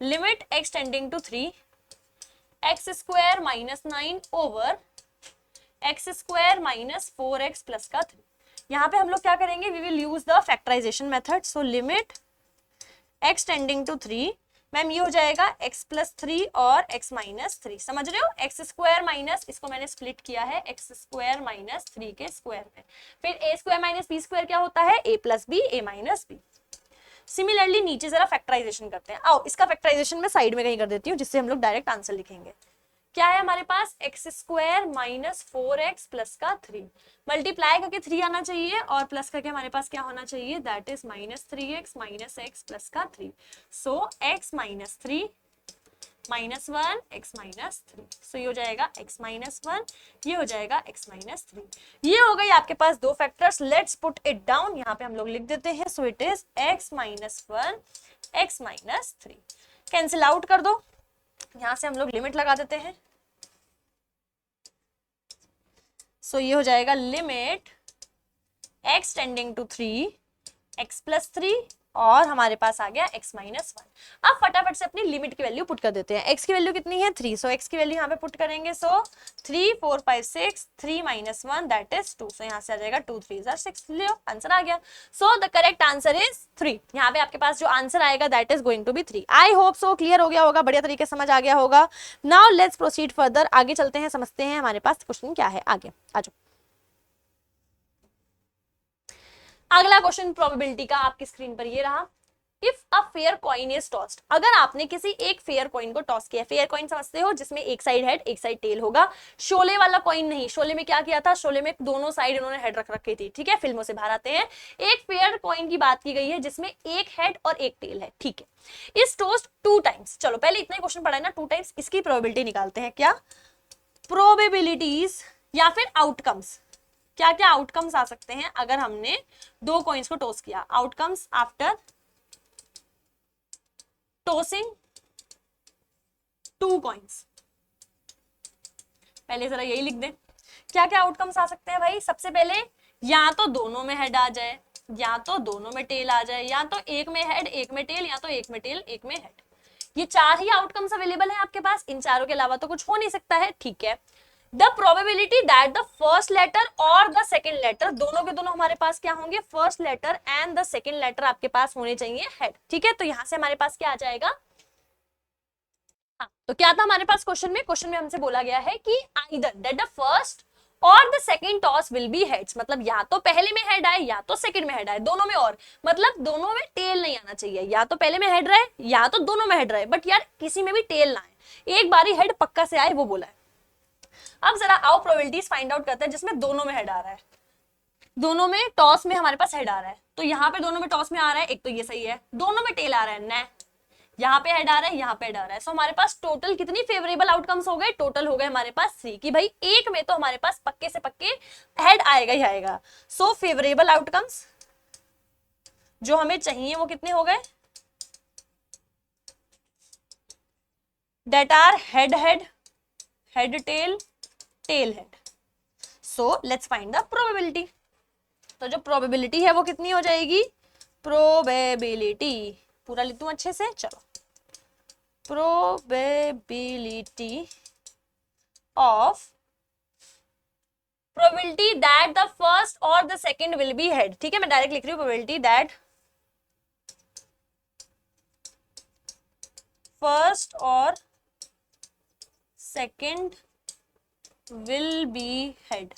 Limit x tending to 3 x square minus 9 over x square minus 4x plus का 3। यहाँ पे हम लोग क्या करेंगे, we will use the factorization method. So limit x tending to 3, ma'am ये हो जाएगा x प्लस 3 और x माइनस 3, समझ रहे हो, एक्स स्क्वायर माइनस, इसको मैंने स्प्लिट किया है x स्क्वायर माइनस 3 के स्क्वायर में, फिर a square minus b square क्या होता है, a plus b, a minus b। Similarly नीचे जरा फैक्टराइजेशन करते हैं। आओ इसका फैक्टराइजेशन मैं साइड में कहीं कर देती हूँ, जिससे हम लोग डायरेक्ट आंसर लिखेंगे। क्या है हमारे पास, x square minus 4x plus का 3, मल्टीप्लाई करके 3 आना चाहिए, और प्लस करके हमारे पास क्या होना चाहिए, that is minus 3x minus x plus का 3। सो x minus 3 minus 1 x minus 3, सो ये हो जाएगा x माइनस 1, ये हो जाएगा x माइनस 3। ये हो गई आपके पास दो factors. Let's put it down, यहाँ पे हम लोग लिख देते हैं। सो it is x minus 1 x minus 3, cancel out कर दो, यहां से हम लोग लिमिट लगा देते हैं। सो ये हो जाएगा limit x tending to 3 x plus 3, और हमारे पास आ गया x माइनस 1। अब फटाफट से अपनी लिमिट की वैल्यू पुट कर देते हैं। x की वैल्यू कितनी है, 3, सो x की वैल्यू यहाँ पे पुट करेंगे। सो 3 4 5 6 3 माइनस 1 दैट इज 2, सो यहाँ से आ जाएगा 2 3 6, लो आंसर आ गया। So the correct answer is 3। यहाँ पे आपके पास जो आंसर आएगा that is going to be 3। I hope so clear हो गया होगा, बढ़िया तरीके से समझ आ गया होगा। नाउ लेट्स प्रोसीड फर्दर, आगे चलते हैं, समझते हैं हमारे पास क्वेश्चन क्या है आगे। आ जाओ, अगला क्वेश्चन प्रोबेबिलिटी का आपकी स्क्रीन पर ये रहा। If a fair coin is tossed, अगर आपने किसी एक फेयर कॉइन को टॉस किया, फेयर कॉइन समझते हो जिसमें एक साइड हेड एक साइड टेल होगा, शोले वाला कॉइन नहीं। शोले में क्या किया था, शोले में दोनों साइड इन्होंने हेड रख रखी थी, ठीक है, फिल्मों से बाहर आते हैं। एक फेयर कॉइन की बात की गई है जिसमें एक हेड और एक टेल है, ठीक है। इस टॉस्ड 2 टाइम्स, चलो पहले इतना ही क्वेश्चन पढ़ा है ना, 2 टाइम्स, इसकी प्रोबेबिलिटी निकालते हैं। क्या प्रोबेबिलिटीज या फिर आउटकम्स, क्या क्या आउटकम्स आ सकते हैं अगर हमने 2 कॉइन्स को टॉस किया। आउटकम्स आफ्टर टॉसिंग 2 कॉइन्स, पहले जरा यही लिख दें। क्या क्या आउटकम्स आ सकते हैं भाई, सबसे पहले या तो दोनों में हेड आ जाए, या तो दोनों में टेल आ जाए, या तो एक में हेड एक में टेल, या तो एक में टेल एक में हेड। ये चार ही आउटकम्स अवेलेबल है आपके पास, इन चारों के अलावा तो कुछ हो नहीं सकता है, ठीक है। The probability that the first letter और द सेकेंड लेटर, दोनों के दोनों हमारे पास क्या होंगे, first letter and the second letter आपके पास होने चाहिए हेड, ठीक है। तो यहां से हमारे पास क्या आ जाएगा, हाँ, तो क्या था हमारे पास क्वेश्चन में हमसे बोला गया है कि आइदर दैट द फर्स्ट और the second toss will be heads, मतलब या तो पहले में हेड आए या तो सेकंड में हेड आए, दोनों में, और मतलब दोनों में टेल नहीं आना चाहिए, या तो पहले में हेड रहे या तो दोनों में हेड रहे, बट यार किसी में भी टेल ना आए, एक बारी हेड पक्का से आए, वो बोला है। अब जरा आओ प्रोबेबिलिटीज फाइंड आउट करते हैं जिसमें दोनों में हेड आ रहा है, दोनों में टॉस में हमारे पास हेड आ रहा है, तो यहाँ पे दोनों में टॉस में आ रहा है, एक तो ये सही है, दोनों में टेल आ रहा है न, यहाँ पे हेड आ रहा है, यहाँ पे हेड आ रहा है, सो हमारे पास टोटल कितनी फेवरेबल आउटकम्स हो गए, टोटल हो गए हमारे पास 3, कि भाई एक में तो हमारे पास पक्के से पक्के हेड आएगा ही आएगा। सो फेवरेबल आउटकम्स जो हमें चाहिए वो कितने हो गए, that are head head, head tail, tail head. So let's find the probability. तो जो प्रोबेबिलिटी है वो कितनी हो जाएगी, प्रोबेबिलिटी पूरा लिख दूं अच्छे से, चलो, probability of, probability that the first और the second will be head, ठीक है, मैं डायरेक्ट लिख रही हूँ, प्रोबेबिलिटी दैट फर्स्ट और second will be head.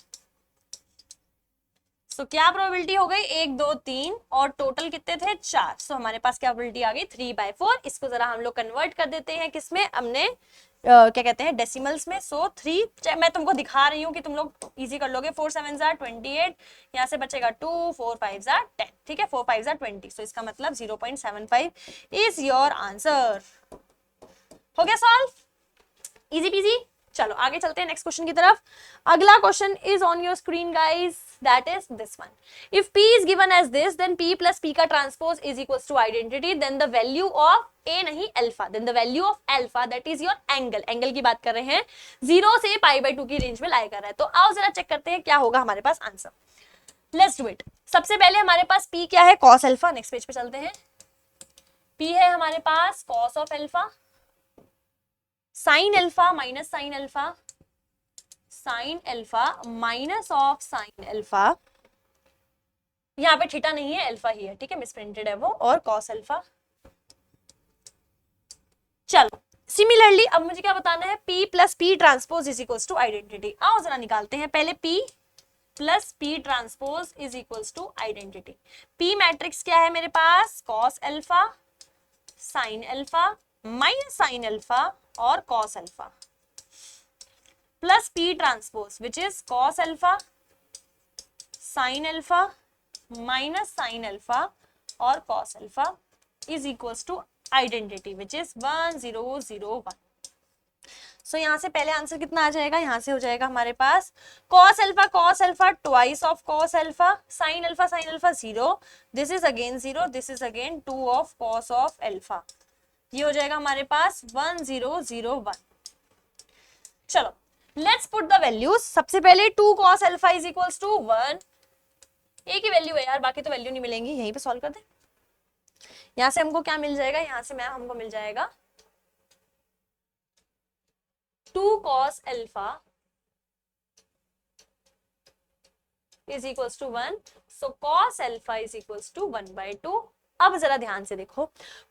So क्या प्रोबेबिलिटी हो गई, 1 2 3 और टोटल कितने थे 4, सो हमारे पास क्या प्रोबेबिलिटी आ गई 3/4। इसको जरा हम लोग कन्वर्ट कर देते हैं किसमें, हमने क्या कहते हैं डेसिमल्स में। सो 3, मैं तुमको दिखा रही हूँ कि तुम लोग इजी कर लोगे, 4 7 28, यहाँ से बचेगा 2, 4 5 10, ठीक है, 4 5 20, सो इसका मतलब 0.75 इज योर आंसर। हो गया सॉल्व, इजी पीजी। चलो आगे चलते हैं नेक्स्ट क्वेश्चन की तरफ। अगला question is on your screen guys, that is this one. If P is given as this, then P plus P का transpose is equals to identity, then the value of A नहीं alpha, then the value of alpha that is your angle, angle की बात कर रहे हैं, 0 से π/2 की range में लाया कर रहा है। तो आओ जरा चेक करते हैं क्या होगा हमारे पास आंसर। Let's do it। सबसे पहले हमारे पास P क्या है, cos alpha, नेक्स्ट पेज पे चलते हैं। P है हमारे पास cos of alpha, sin alpha minus sin alpha, sign alpha minus of sine alpha, यहाँ पे थीटा नहीं है अल्फा ही है, ठीक है, मिसप्रिंटेड है वो, और कॉस अल्फा। चलो सिमिलरली अब मुझे क्या बताना है, P plus P transpose is equals to identity. आओ जरा निकालते हैं पहले, P plus P transpose is equals to identity. P matrix क्या है मेरे पास, cos alpha, sine alpha minus sine alpha और cos alpha, plus P transpose which is cos alpha, sin alpha minus sin alpha और cos alpha is equals to identity which is 1001। So यहाँ से पहले answer कितना आ जाएगा, यहाँ से हो जाएगा हमारे पास cos alpha twice of cos alpha, sin alpha 0, this is again 0, this is again 2 of cos of alpha, ये हो जाएगा हमारे पास 1001। चलो लेट्स पुट द वैल्यूज। सबसे पहले 2 cos alpha is equals to 1, एक ही वैल्यू है यार, बाकी तो वैल्यू नहीं मिलेंगी, यहीं पे सॉल्व कर दे। यहां से हमको क्या मिल जाएगा, यहां से हमको मिल जाएगा 2 cos alpha is equals to 1, so cos alpha is equals to 1/2। अब जरा ध्यान से देखो,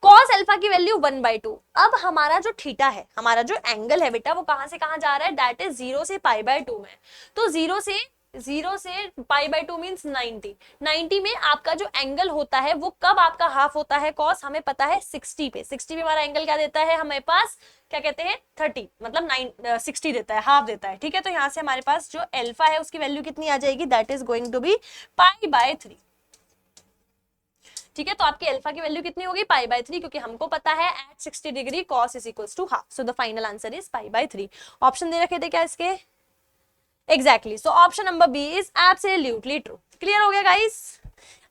cos अल्फा की वैल्यू 1/2। अब हमारा जो थीटा है, हमारा जो एंगल है बेटा, वो कहां से कहां जा रहा है, दैट इज 0 से π/2 में। तो 0 से π/2 मींस 90 में आपका जो एंगल होता है वो कब आपका हाफ होता है cos, हमें पता है 60 पे हमारा एंगल क्या देता है, हमारे पास क्या कहते हैं 30, मतलब 60 देता है, हाफ देता है, ठीक है। तो यहाँ से हमारे पास जो अल्फा है उसकी वैल्यू कितनी आ जाएगी, that is going to be π/3, ठीक है। तो आपकी अल्फा की वैल्यू कितनी होगी, π/3, क्योंकि हमको पता है at 60 degree cos is equals to half, so the final answer is π/3। Option दे रखे थे क्या इसके, exactly, so option number B is absolutely true. Clear हो गया गाइस,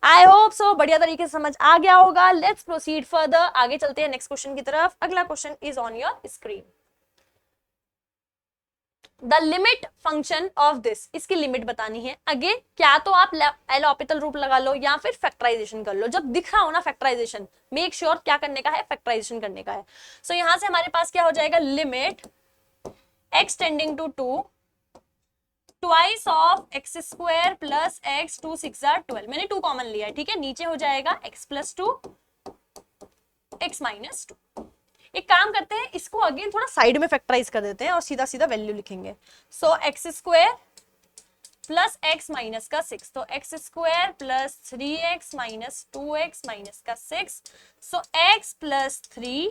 आई होप सो, बढ़िया तरीके से समझ आ गया होगा। लेट्स प्रोसीड फर्दर, आगे चलते हैं नेक्स्ट क्वेश्चन की तरफ। अगला question is on your screen. The limit function of this, इसकी लिमिट बतानी है। अगेन क्या तो आप एल ऑपिटल रूप लगा लो या फिर फैक्टराइजेशन कर लो, जब दिख रहा हो ना फैक्टराइजेशन, मेक श्योर क्या करने का है, फैक्टराइजेशन करने का है। सो यहां से हमारे पास क्या हो जाएगा, limit x tending to 2 twice of x square plus x, 2 6 12, मैंने 2 कॉमन लिया है, ठीक है, नीचे हो जाएगा x प्लस 2 x माइनस 2। एक काम करते हैं, इसको अगेन थोड़ा साइड में फैक्टराइज कर देते हैं और सीधा सीधा वैल्यू लिखेंगे। So x square plus x minus का 6, तो x square plus 3x minus 2x minus का 6, सो x प्लस 3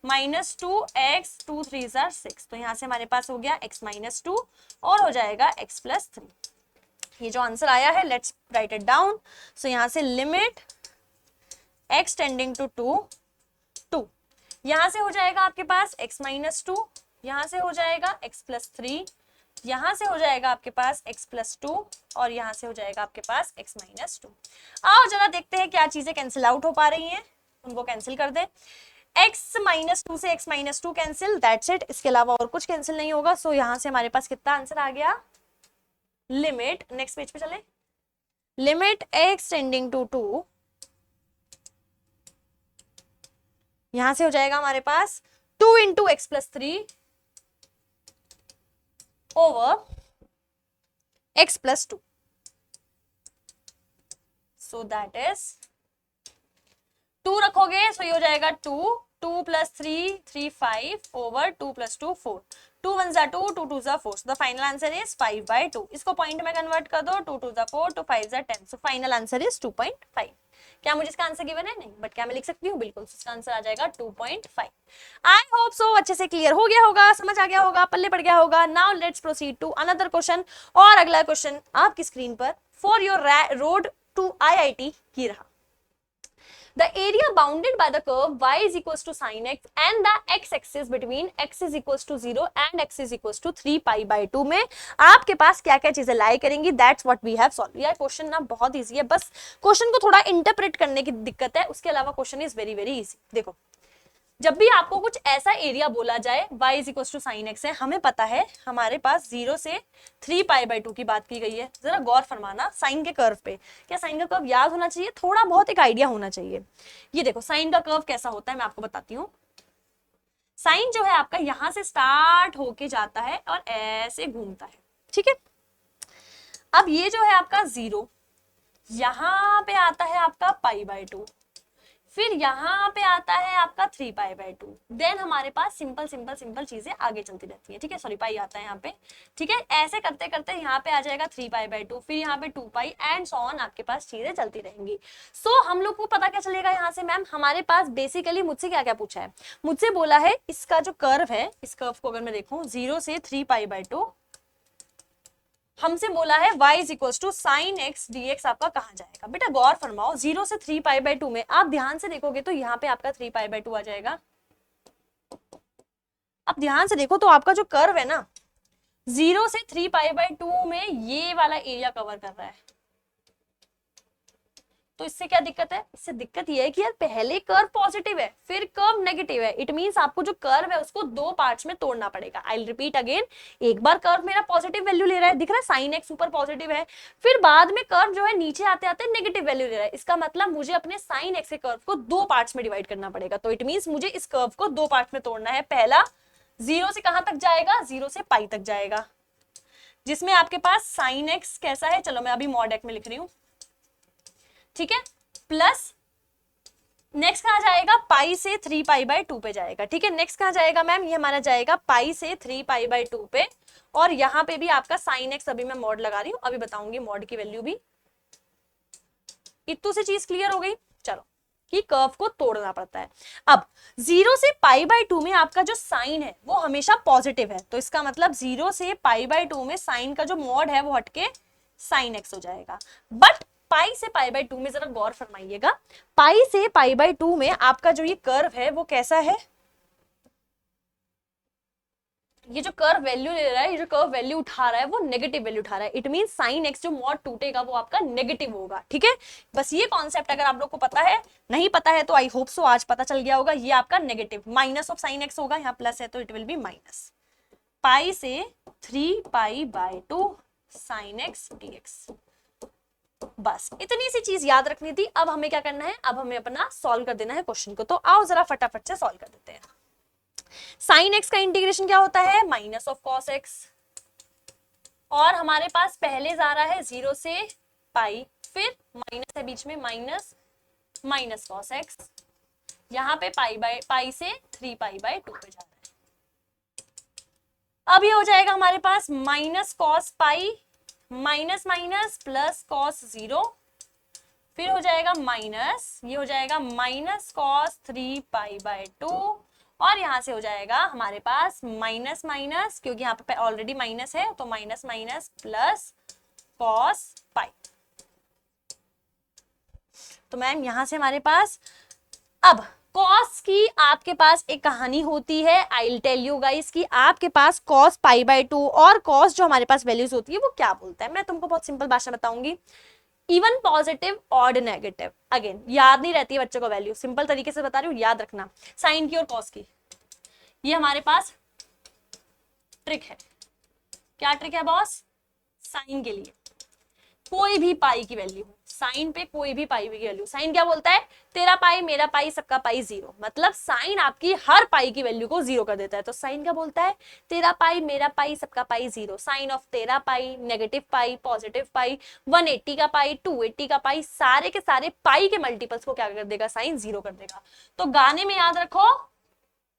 माइनस 2x, 2 3 6, तो यहां से हमारे पास हो गया x माइनस 2 और हो जाएगा x प्लस 3। ये जो आंसर आया है, लेट्स राइट इट डाउन। सो यहां से लिमिट x टेंडिंग टू 2, यहां से हो जाएगा आपके पास x माइनस 2, यहां से हो जाएगा x प्लस 3, यहां से हो जाएगा आपके पास x प्लस 2 और यहां से हो जाएगा आपके पास x माइनस 2। आओ जरा देखते हैं क्या चीजें कैंसिल आउट हो पा रही हैं, उनको कैंसिल कर दें। x माइनस 2 से x minus 2 cancel, that's it, इसके अलावा और कुछ कैंसिल नहीं होगा। सो यहां से हमारे पास कितना आंसर आ गया, लिमिट, नेक्स्ट पेज पे चले, लिमिट x टेंडिंग टू 2, यहां से हो जाएगा हमारे पास 2 into x plus 3 over x plus 2, so that is 2 रखोगे, सो ये हो जाएगा 2 प्लस 3 5 ओवर 2 प्लस 2 4, 2 1 जा 2, 2 2 जा 4, सो द फाइनल आंसर इज 5/2। इसको पॉइंट में कन्वर्ट कर दो, 2 2 जा 4, 2 5 जा 10, सो फाइनल आंसर इज 2.5। क्या मुझे इसका आंसर गिवन है? नहीं, बट क्या मैं लिख सकती हूँ? बिल्कुल, इसका आंसर आ जाएगा 2.5। आई होप सो अच्छे से क्लियर हो गया होगा, समझ आ गया होगा, पल्ले पड़ गया होगा। Now let's proceed to another question, और अगला क्वेश्चन आपकी स्क्रीन पर for your road to IIT की रहा। The area bounded by the curve y is equals to sin x and the x-axis between x is equals to 0 and x is equals to 3π/2 में आपके पास क्या क्या चीजें लाई करेंगी, that's what we have solved। यार question ना बहुत easy है, बस क्वेश्चन को थोड़ा इंटरप्रेट करने की दिक्कत है, उसके अलावा question is very very easy. देखो, जब भी आपको कुछ ऐसा एरिया बोला जाए y is equal to sine x है, हमें पता है हमारे पास 0 से 3π/2 की बात की गई है। जरा गौर फरमाना साइन के कर्व पे, क्या साइन का कर्व याद होना चाहिए, थोड़ा बहुत एक आइडिया होना चाहिए। ये देखो साइन का कर्व कैसा होता है, मैं आपको बताती हूँ। साइन जो है आपका यहां से स्टार्ट होके जाता है और ऐसे घूमता है, ठीक है। अब ये जो है आपका 0, यहां पे आता है आपका π/2, फिर यहाँ पे आता है आपका 3π/2, देन हमारे पास सिंपल सिंपल सिंपल चीजें आगे चलती रहती है, ठीक है। सॉरी, पाई आता है यहाँ पे, ठीक है। ऐसे करते करते यहाँ पे आ जाएगा 3π/2, फिर यहाँ पे 2π एंड सो ऑन, आपके पास चीजें चलती रहेंगी। सो हम लोग को पता क्या चलेगा यहाँ से, मैम हमारे पास बेसिकली मुझसे क्या क्या पूछा है, मुझसे बोला है इसका जो कर्व है, इस कर्व को अगर मैं देखूं 0 से 3π/2, हमसे बोला है y is equal to sine x dx आपका कहाँ जाएगा। बेटा गौर फरमाओ, 0 से 3π/2 में आप ध्यान से देखोगे तो यहाँ पे आपका 3π/2 आ जाएगा। अब ध्यान से देखो तो आपका जो कर्व है ना, 0 से 3π/2 में ये वाला एरिया कवर कर रहा है, तो इससे क्या दिक्कत है, इससे दिक्कत ये है कि यार पहले कर्व पॉजिटिव है फिर कर्व नेगेटिव है, इट मींस आपको जो कर्व है उसको 2 पार्ट्स में तोड़ना पड़ेगा। आई विल रिपीट अगेन, एक बार कर्व मेरा पॉजिटिव वैल्यू ले रहा है, दिख रहा है साइन एक्स ऊपर पॉजिटिव है, फिर बाद में कर्व जो है नीचे आते आते नेगेटिव वैल्यू ले रहा है, इसका मतलब मुझे अपने साइन एक्स के कर्व को 2 पार्ट्स में डिवाइड करना पड़ेगा। तो इट मींस मुझे इस कर्व को 2 पार्ट्स में तोड़ना है। पहला 0 से कहां तक जाएगा, 0 से पाई तक जाएगा, जिसमें आपके पास साइन एक्स कैसा है, चलो मैं अभी मॉड एक्स में लिख रही हूं, ठीक है, प्लस नेक्स्ट कहां जाएगा, पाई से 3π/2 पे जाएगा, ठीक है। नेक्स्ट कहां जाएगा मैम, ये हमारा जाएगा पाई से 3π/2 पे, और यहां पे भी आपका साइन एक्स, अभी मैं मॉड लगा रही हूं, अभी बताऊंगी मॉड की वैल्यू भी। इतनी सी चीज क्लियर हो गई, चलो, कि कर्व को तोड़ना पड़ता है। अब 0 से π/2 में आपका जो साइन है वो हमेशा पॉजिटिव है, तो इसका मतलब 0 से π/2 में साइन का जो मॉड है वो हटके साइन एक्स हो जाएगा। बट पाई से π/2 में जरा गौर फरमाइएगा, पाई से π/2 में आपका जो ये कर्व है वो कैसा है, ये जो कर्व वैल्यू ले रहा है, ये जो कर्व वैल्यू उठा रहा है वो नेगेटिव वैल्यू उठा रहा है, इट मीन साइन एक्स जो मॉड टूटेगा वो आपका नेगेटिव होगा, ठीक है। बस ये कॉन्सेप्ट अगर आप लोग को पता है, नहीं पता है तो आई होप सो आज पता चल गया होगा। ये आपका negative minus of sine x होगा, यहाँ प्लस है तो इट विल बी माइनस, पाई से 3π/2 sin x dx। बस इतनी सी चीज याद रखनी थी। अब हमें क्या करना है, अब हमें अपना सॉल्व कर देना है क्वेश्चन को। तो आओ जरा फटाफट से सॉल्व कर देते हैं। साइन एक्स का इंटीग्रेशन क्या होता है, माइनस ऑफ कॉस एक्स, और हमारे पास पहले जा रहा है 0 से पाई, फिर माइनस है बीच में, माइनस माइनस कॉस एक्स, यहाँ पे पाई से 3π/2 पे जा रहा है। अब ये हो जाएगा हमारे पास minus cos pi minus minus plus cos 0, फिर हो जाएगा माइनस, ये हो जाएगा माइनस कॉस 3π/2, और यहां से हो जाएगा हमारे पास माइनस माइनस, क्योंकि यहाँ पे ऑलरेडी माइनस है, तो minus minus plus cos pi. तो मैम यहां से हमारे पास, अब कॉस की आपके पास एक कहानी होती है, I will tell you guys, कि आपके पास कॉस π/2 और कॉस जो हमारे पास वैल्यूज होती है वो क्या बोलता है। मैं तुमको बहुत सिंपल भाषा बताऊंगी, even, positive, odd, negative. Again याद नहीं रहती है बच्चों को वैल्यू, सिंपल तरीके से बता रही हूँ, याद रखना। साइन की और कॉस की ये हमारे पास ट्रिक है। क्या ट्रिक है बॉस? साइन के लिए कोई भी पाई की वैल्यू, साइन पे कोई भी पाई की वैल्यू, साइन क्या बोलता है, तेरा पाई मेरा पाई सबका पाई 0, मतलब साइन आपकी हर पाई की वैल्यू को 0 कर देता है। तो साइन क्या बोलता है, तेरा पाई मेरा पाई सबका पाई 0, साइन ऑफ तेरा पाई, नेगेटिव पाई, पॉजिटिव पाई, 180 का पाई, 280 का पाई, सारे के सारे पाई के मल्टीपल्स को क्या कर देगा, साइन 0 कर देगा। तो गाने में याद रखो,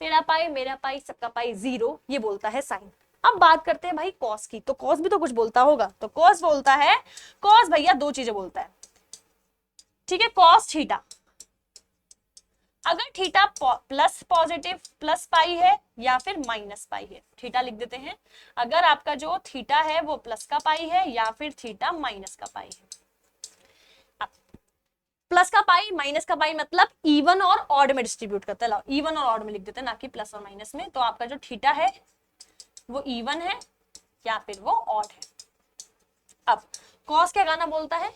तेरा पाई मेरा पाई सबका पाई 0, ये बोलता है साइन। अब बात करते हैं भाई कॉस की, तो कॉस भी तो कुछ बोलता होगा। तो कॉस बोलता है, कॉस भैया दो चीजें बोलता है, ठीक है। कॉस थीटा, अगर theta plus positive plus pi है या फिर माइनस पाई है, थीटा लिख देते हैं, अगर आपका जो थीटा है वो प्लस का पाई है या फिर थीटा माइनस का पाई है। अब प्लस का पाई माइनस का पाई मतलब इवन और ऑड में डिस्ट्रीब्यूट करते हैं, इवन और ऑड में लिख देते हैं, ना कि प्लस और माइनस में। तो आपका जो थीटा है वो इवन है या फिर वो ऑड है। अब कॉस क्या गाना बोलता है,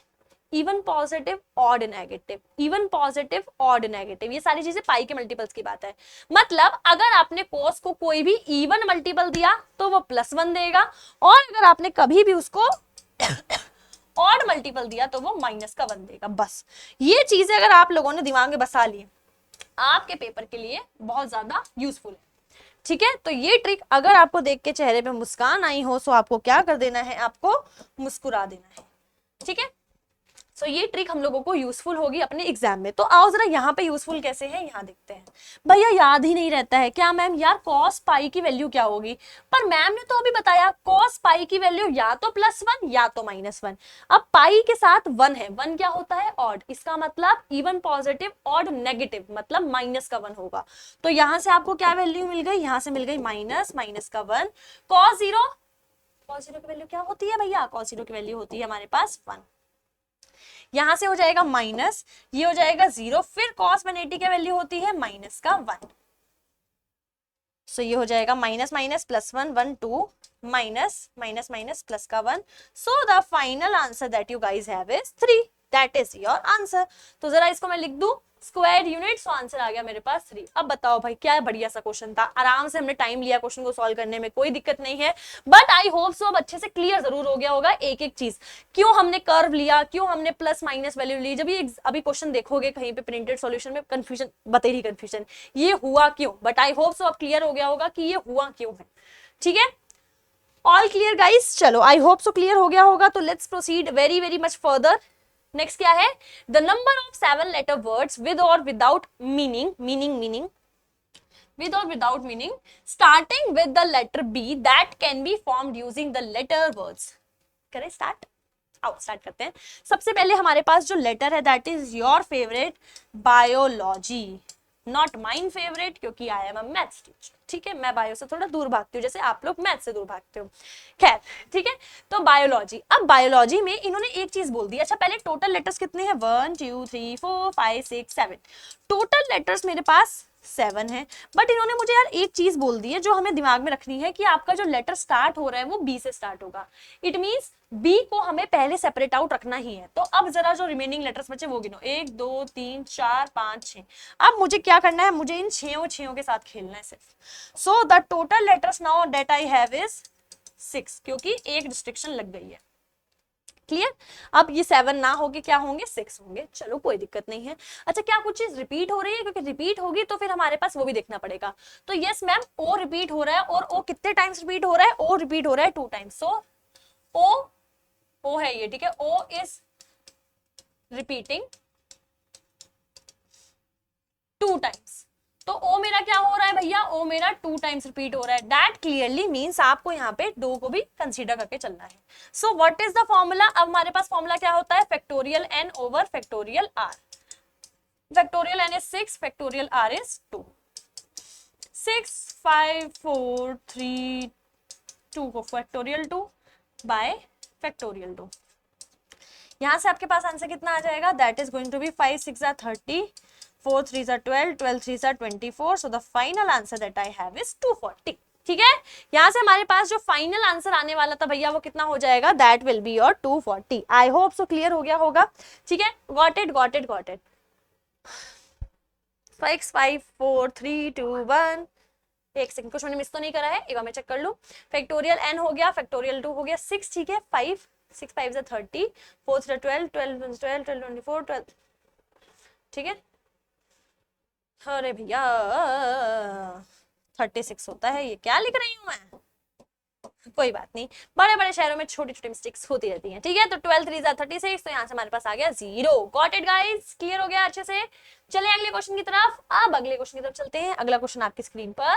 even, positive, odd, negative, even, positive, odd, negative, ये सारी चीजें पाई के मल्टीपल्स की बात है। मतलब अगर आपने कॉस को कोई भी इवन मल्टीपल दिया तो वो +1 देगा, और अगर आपने कभी भी उसको ऑड मल्टीपल दिया तो वो -1 देगा। बस ये चीजें अगर आप लोगों ने दिमाग में बसा ली, आपके पेपर के लिए बहुत ज्यादा यूजफुल है, ठीक है। तो ये ट्रिक अगर आपको देख के चेहरे पे मुस्कान आई हो तो आपको क्या कर देना है, आपको मुस्कुरा देना है, ठीक है। सो ये ट्रिक हम लोगों को यूजफुल होगी अपने एग्जाम में। तो आओ जरा यहाँ पे यूजफुल कैसे है यहाँ देखते हैं। भैया याद ही नहीं रहता है क्या मैम, यार कॉस पाई की वैल्यू क्या होगी, पर मैम ने तो अभी बताया कॉस पाई की वैल्यू या तो +1 या तो -1। अब पाई के साथ 1 है, 1 क्या होता है, ऑड, इसका मतलब इवन, पॉजिटिव, ऑड, नेगेटिव, मतलब -1 होगा। तो यहाँ से आपको क्या वैल्यू मिल गई, यहाँ से मिल गई -1। कॉस 0, कॉस 0 की वैल्यू क्या होती है भैया, कॉस 0 की वैल्यू होती है हमारे पास 1। यहां से हो जाएगा माइनस, ये हो जाएगा 0, फिर cos 180 की वैल्यू होती है -1। सो ये हो जाएगा minus minus plus 1, 1 2 minus minus minus plus का 1। So the final answer that you guys have is 3, that is your answer. तो जरा इसको मैं लिख दूं स्क्वायर यूनिट, सो आंसर आ गया मेरे पास 3। अब बताओ भाई क्या बढ़िया सा क्वेश्चन था, आराम से हमने टाइम लिया क्वेश्चन को सॉल्व करने में, कोई दिक्कत नहीं है। बट आई होप सो अब अच्छे से क्लियर जरूर हो गया होगा एक एक चीज, क्यों हमने कर्व लिया, क्यों हमने प्लस माइनस वैल्यू ली। जब ये अभी क्वेश्चन देखोगे कहीं पे प्रिंटेड सॉल्यूशन में, कंफ्यूजन बतेरी कंफ्यूजन, ये हुआ क्यों, बट आई होप सो अब क्लियर हो गया होगा कि ये हुआ क्यों है, ठीक है। ऑल क्लियर गाइस, चलो आई होप सो क्लियर हो गया होगा। तो let's proceed very very much further. Next क्या है, the number of 7 letter words with और without meaning, with or without meaning starting with the letter B that can be formed using the letter words। करें start, आओ start करते हैं। सबसे पहले हमारे पास जो लेटर है that is your favourite biology, not mine favourite, क्योंकि I am a maths teacher, ठीक है। मैं बायो से थोड़ा दूर भागती हूँ, जैसे आप लोग मैथ से दूर भागते हो, खैर ठीक है। तो बायोलॉजी, अब बायोलॉजी में इन्होंने एक चीज बोल दी। अच्छा पहले टोटल लेटर्स कितने हैं, 1 2 3 4 5 6 7, टोटल लेटर्स मेरे पास 7 है। बट इन्होंने मुझे यार एक चीज बोल दी है जो हमें दिमाग में रखनी है, कि आपका जो लेटर स्टार्ट हो रहा है वो बी से स्टार्ट होगा। इट मींस बी को हमें पहले सेपरेट आउट रखना ही है। तो अब जरा जो रिमेनिंग लेटर्स बचे वो गिनो, 1 2 3 4 5 6। अब मुझे क्या करना है, मुझे इन 6 के साथ खेलना है सिर्फ। So the total letters now that I have is 6, क्योंकि एक रिस्ट्रिक्शन लग गई है। क्लियर? अब ये 7 ना होगे क्या होंगे, 6 होंगे। चलो कोई दिक्कत नहीं है। अच्छा, क्या कुछ चीज रिपीट हो रही है? क्योंकि रिपीट होगी तो फिर हमारे पास वो भी देखना पड़ेगा। तो यस मैम, ओ रिपीट हो रहा है, और ओ कितने टाइम्स रिपीट हो रहा है? ओ रिपीट हो रहा है 2 टाइम्स। सो ओ है ये, ठीक है, ओ इज रिपीटिंग 2 टाइम्स। तो ओ मेरा क्या हो रहा है भैया? ओ मेरा 2 टाइम्स रिपीट हो रहा है। दैट क्लियरली मीन्स आपको यहाँ पे 2 को भी कंसीडर करके चलना है। सो व्हाट इज द फॉर्मूला? अब हमारे पास फॉर्मूला क्या होता है? Factorial n over factorial r। Factorial n is 6, factorial r is 2। 6 5 4 3 2 को फैक्टोरियल 2 बाय फैक्टोरियल 2। यहां से आपके पास आंसर कितना आ जाएगा? That is going to be 5 6 30, 4 3 12, 12 3 24। So the final answer that I have is 240। ठीक है, यहां से हमारे पास जो फाइनल आंसर आने वाला था भैया वो कितना हो जाएगा? That will be your 240। I hope so clear हो गया होगा। ठीक है, got it got it got it. 6 5 4 3 2 1। एक सेकंड, कुछ मैंने मिस तो नहीं करा है? एक बार मैं चेक कर लूं। फैक्टोरियल n हो गया, फैक्टोरियल 2 हो गया, 6, ठीक है, 5 6 5 30, 4 3 12, 12 12 12 24 12। ठीक है, अरे भैया 36 होता है, ये क्या लिख रही हूं मैं? कोई बात नहीं, बड़े बड़े शहरों में छोटी छोटी मिस्टेक्स होती रहती हैं। ठीक है, तो 12 3 36, तो यहाँ से हमारे पास आ गया 0। Got it guys? क्लियर हो गया अच्छे से? चलिए अगले क्वेश्चन की तरफ। अब अगले क्वेश्चन की तरफ चलते हैं। अगला क्वेश्चन आपकी स्क्रीन पर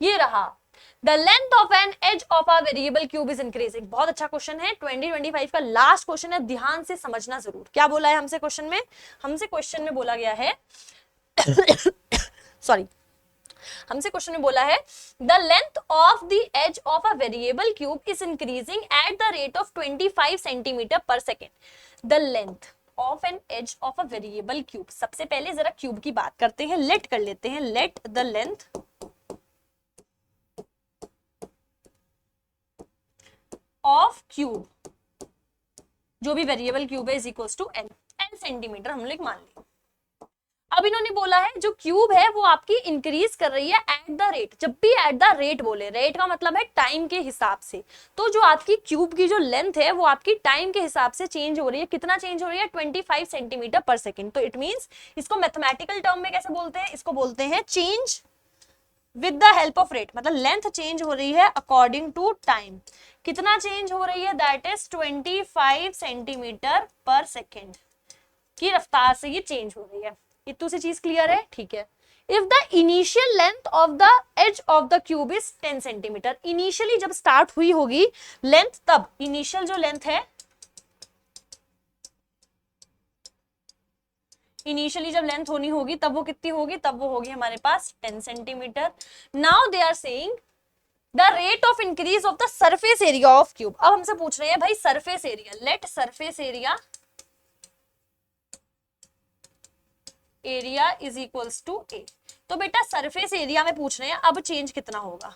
ये रहा। The length of an edge of a variable cube is increasing। बहुत अच्छा क्वेश्चन है, 2025 का लास्ट क्वेश्चन है, ध्यान से समझना जरूर। क्या बोला है हमसे क्वेश्चन में? हमसे क्वेश्चन में बोला गया है सॉरी, हमसे क्वेश्चन में बोला है the length of the edge of a variable cube is increasing at the rate of 25 centimetre per second. The length of an edge of a variable cube. सबसे पहले जरा क्यूब की बात करते हैं, लेट कर लेते हैं। Let the length of cube, जो भी वेरिएबल क्यूब है, is equals to L. L centimeter हम लोग मान लें। अब इन्होंने बोला है जो क्यूब है वो आपकी इंक्रीज कर रही है एट द रेट। जब भी एट द रेट बोले, रेट का मतलब है टाइम के हिसाब से, तो जो आपकी क्यूब की जो लेंथ है वो आपकी टाइम के हिसाब से चेंज हो रही है। कितना चेंज हो रही है? 25 सेंटीमीटर पर सेकेंड। तो इट मींस इसको मैथमेटिकल टर्म में कैसे बोलते हैं? इसको बोलते हैं change with the help of rate. मतलब लेंथ चेंज हो रही है अकॉर्डिंग टू टाइम। कितना चेंज हो रही है? That is 25 centimetre per second की रफ्तार से ये चेंज हो रही है। इतनी सी चीज क्लियर है? ठीक है। If the initial length of the edge of the cube is 10 centimeter. Initially जब स्टार्ट हुई होगी लेंथ, तब इनिशियल जो लेंथ है, इनिशियली जब लेंथ होनी होगी तब वो कितनी होगी? तब वो होगी हमारे पास 10 centimetre. Now they are saying the rate of increase of the surface area of cube. अब हमसे पूछ रहे हैं भाई surface area. Let surface area is equals to A. तो बेटा सरफेस एरिया में पूछ रहे हैं, अब चेंज कितना होगा?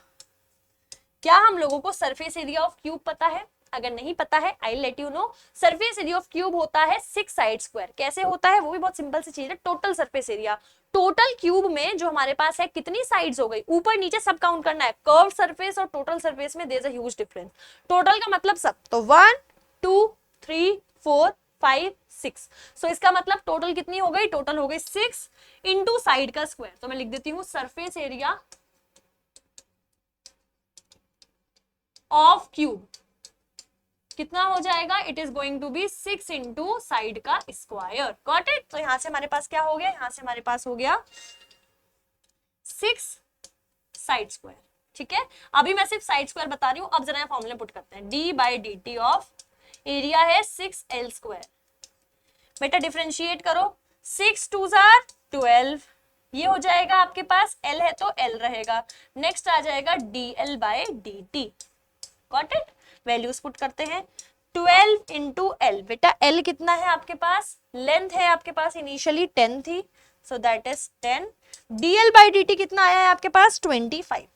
क्या हम लोगों को सरफेस एरिया ऑफ क्यूब पता है? अगर नहीं पता है, आई let you no. Surface area of cube होता है 6 साइड स्क्वायर। कैसे होता है? वो भी बहुत सिंपल सी चीज है। Total surface area, total cube में जो हमारे पास है कितनी साइड्स हो गई? ऊपर नीचे सब काउंट करना है। कर्व सरफेस और टोटल सरफेस में there is a huge difference. Total का मतलब सब, तो 1 2 3 4 5 6। सो इसका मतलब टोटल कितनी हो गई? टोटल हो गई 6 इंटू साइड का स्क्वायर। तो मैं लिख देती हूं सरफेस एरिया ऑफ क्यूब कितना हो जाएगा? It is going to be 6 into side का स्क्वायर। Got it? तो यहां से हमारे पास क्या हो गया? यहां से हमारे पास हो गया 6 साइड स्क्वायर। ठीक है, अभी मैं सिर्फ साइड स्क्वायर बता रही हूं। अब जरा फॉर्मूले पुट करते हैं। D by D T of area है 6l स्क्वायर। बेटा डिफरेंशिएट करो, 6 2 12, ये हो जाएगा आपके पास, l है तो l रहेगा। नेक्स्ट आ जाएगा dl by dt। Got it? Values put करते हैं। 12 इंटू एल। बेटा l कितना है आपके पास? लेंथ है आपके पास इनिशियली 10 थी, सो that is 10। dl by dt कितना आया है आपके पास? 25।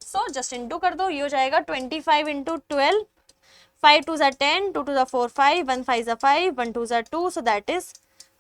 सो जस्ट इंटू कर दो, ये हो जाएगा 25 इंटू 12। 5 2 10, 2 2 4 5, 1 5 5, 1 2 2, so that is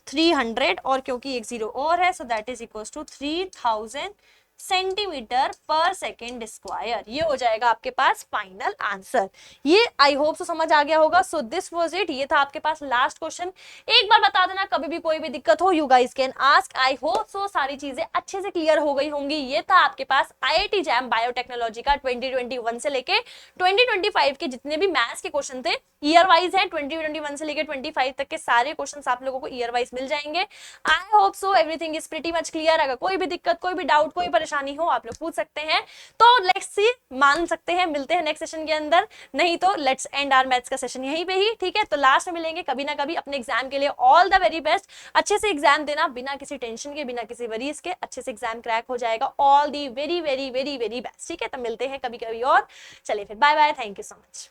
300। और क्योंकि एक जीरो और है, so that is equals to 3000 centimetre per second square. ये हो जाएगा आपके पास फाइनल आंसर। ये आई होप सो समझ आ गया होगा। सो दिस वाज इट, ये था आपके पास लास्ट क्वेश्चन। एक बार बता देना कभी भी कोई भी दिक्कत हो, you guys can ask. I hope सो सारी चीजें अच्छे से क्लियर हो गई होंगी। ये था आपके पास आईआईटी जैम बायोटेक्नोलॉजी का 2021 से लेके 2025 के जितने भी मैथ्स के क्वेश्चन थे, ईयर वाइज है। 2021 से लेके 25 तक के सारे क्वेश्चन आप लोगों को ईयर वाइज मिल जाएंगे। आई hope so everything is pretty much clear. अगर कोई भी दिक्कत, कोई भी डाउट, कोई परेशानी हो, आप लोग पूछ सकते हैं। तो लेट्स सी, मान सकते हैं, मिलते हैं नेक्स्ट सेशन के अंदर। नहीं तो लेट्स एंड आवर मैथ्स का सेशन यहीं पे ही, ठीक है। तो लास्ट में मिलेंगे कभी ना कभी। अपने एग्जाम के लिए ऑल द वेरी बेस्ट। अच्छे से एग्जाम देना, बिना किसी टेंशन के, बिना किसी वरीज के, अच्छे से एग्जाम क्रैक हो जाएगा। All the very very very very best, ठीक है। तो मिलते हैं कभी कभी और। चलिए फिर, bye bye, thank you so much.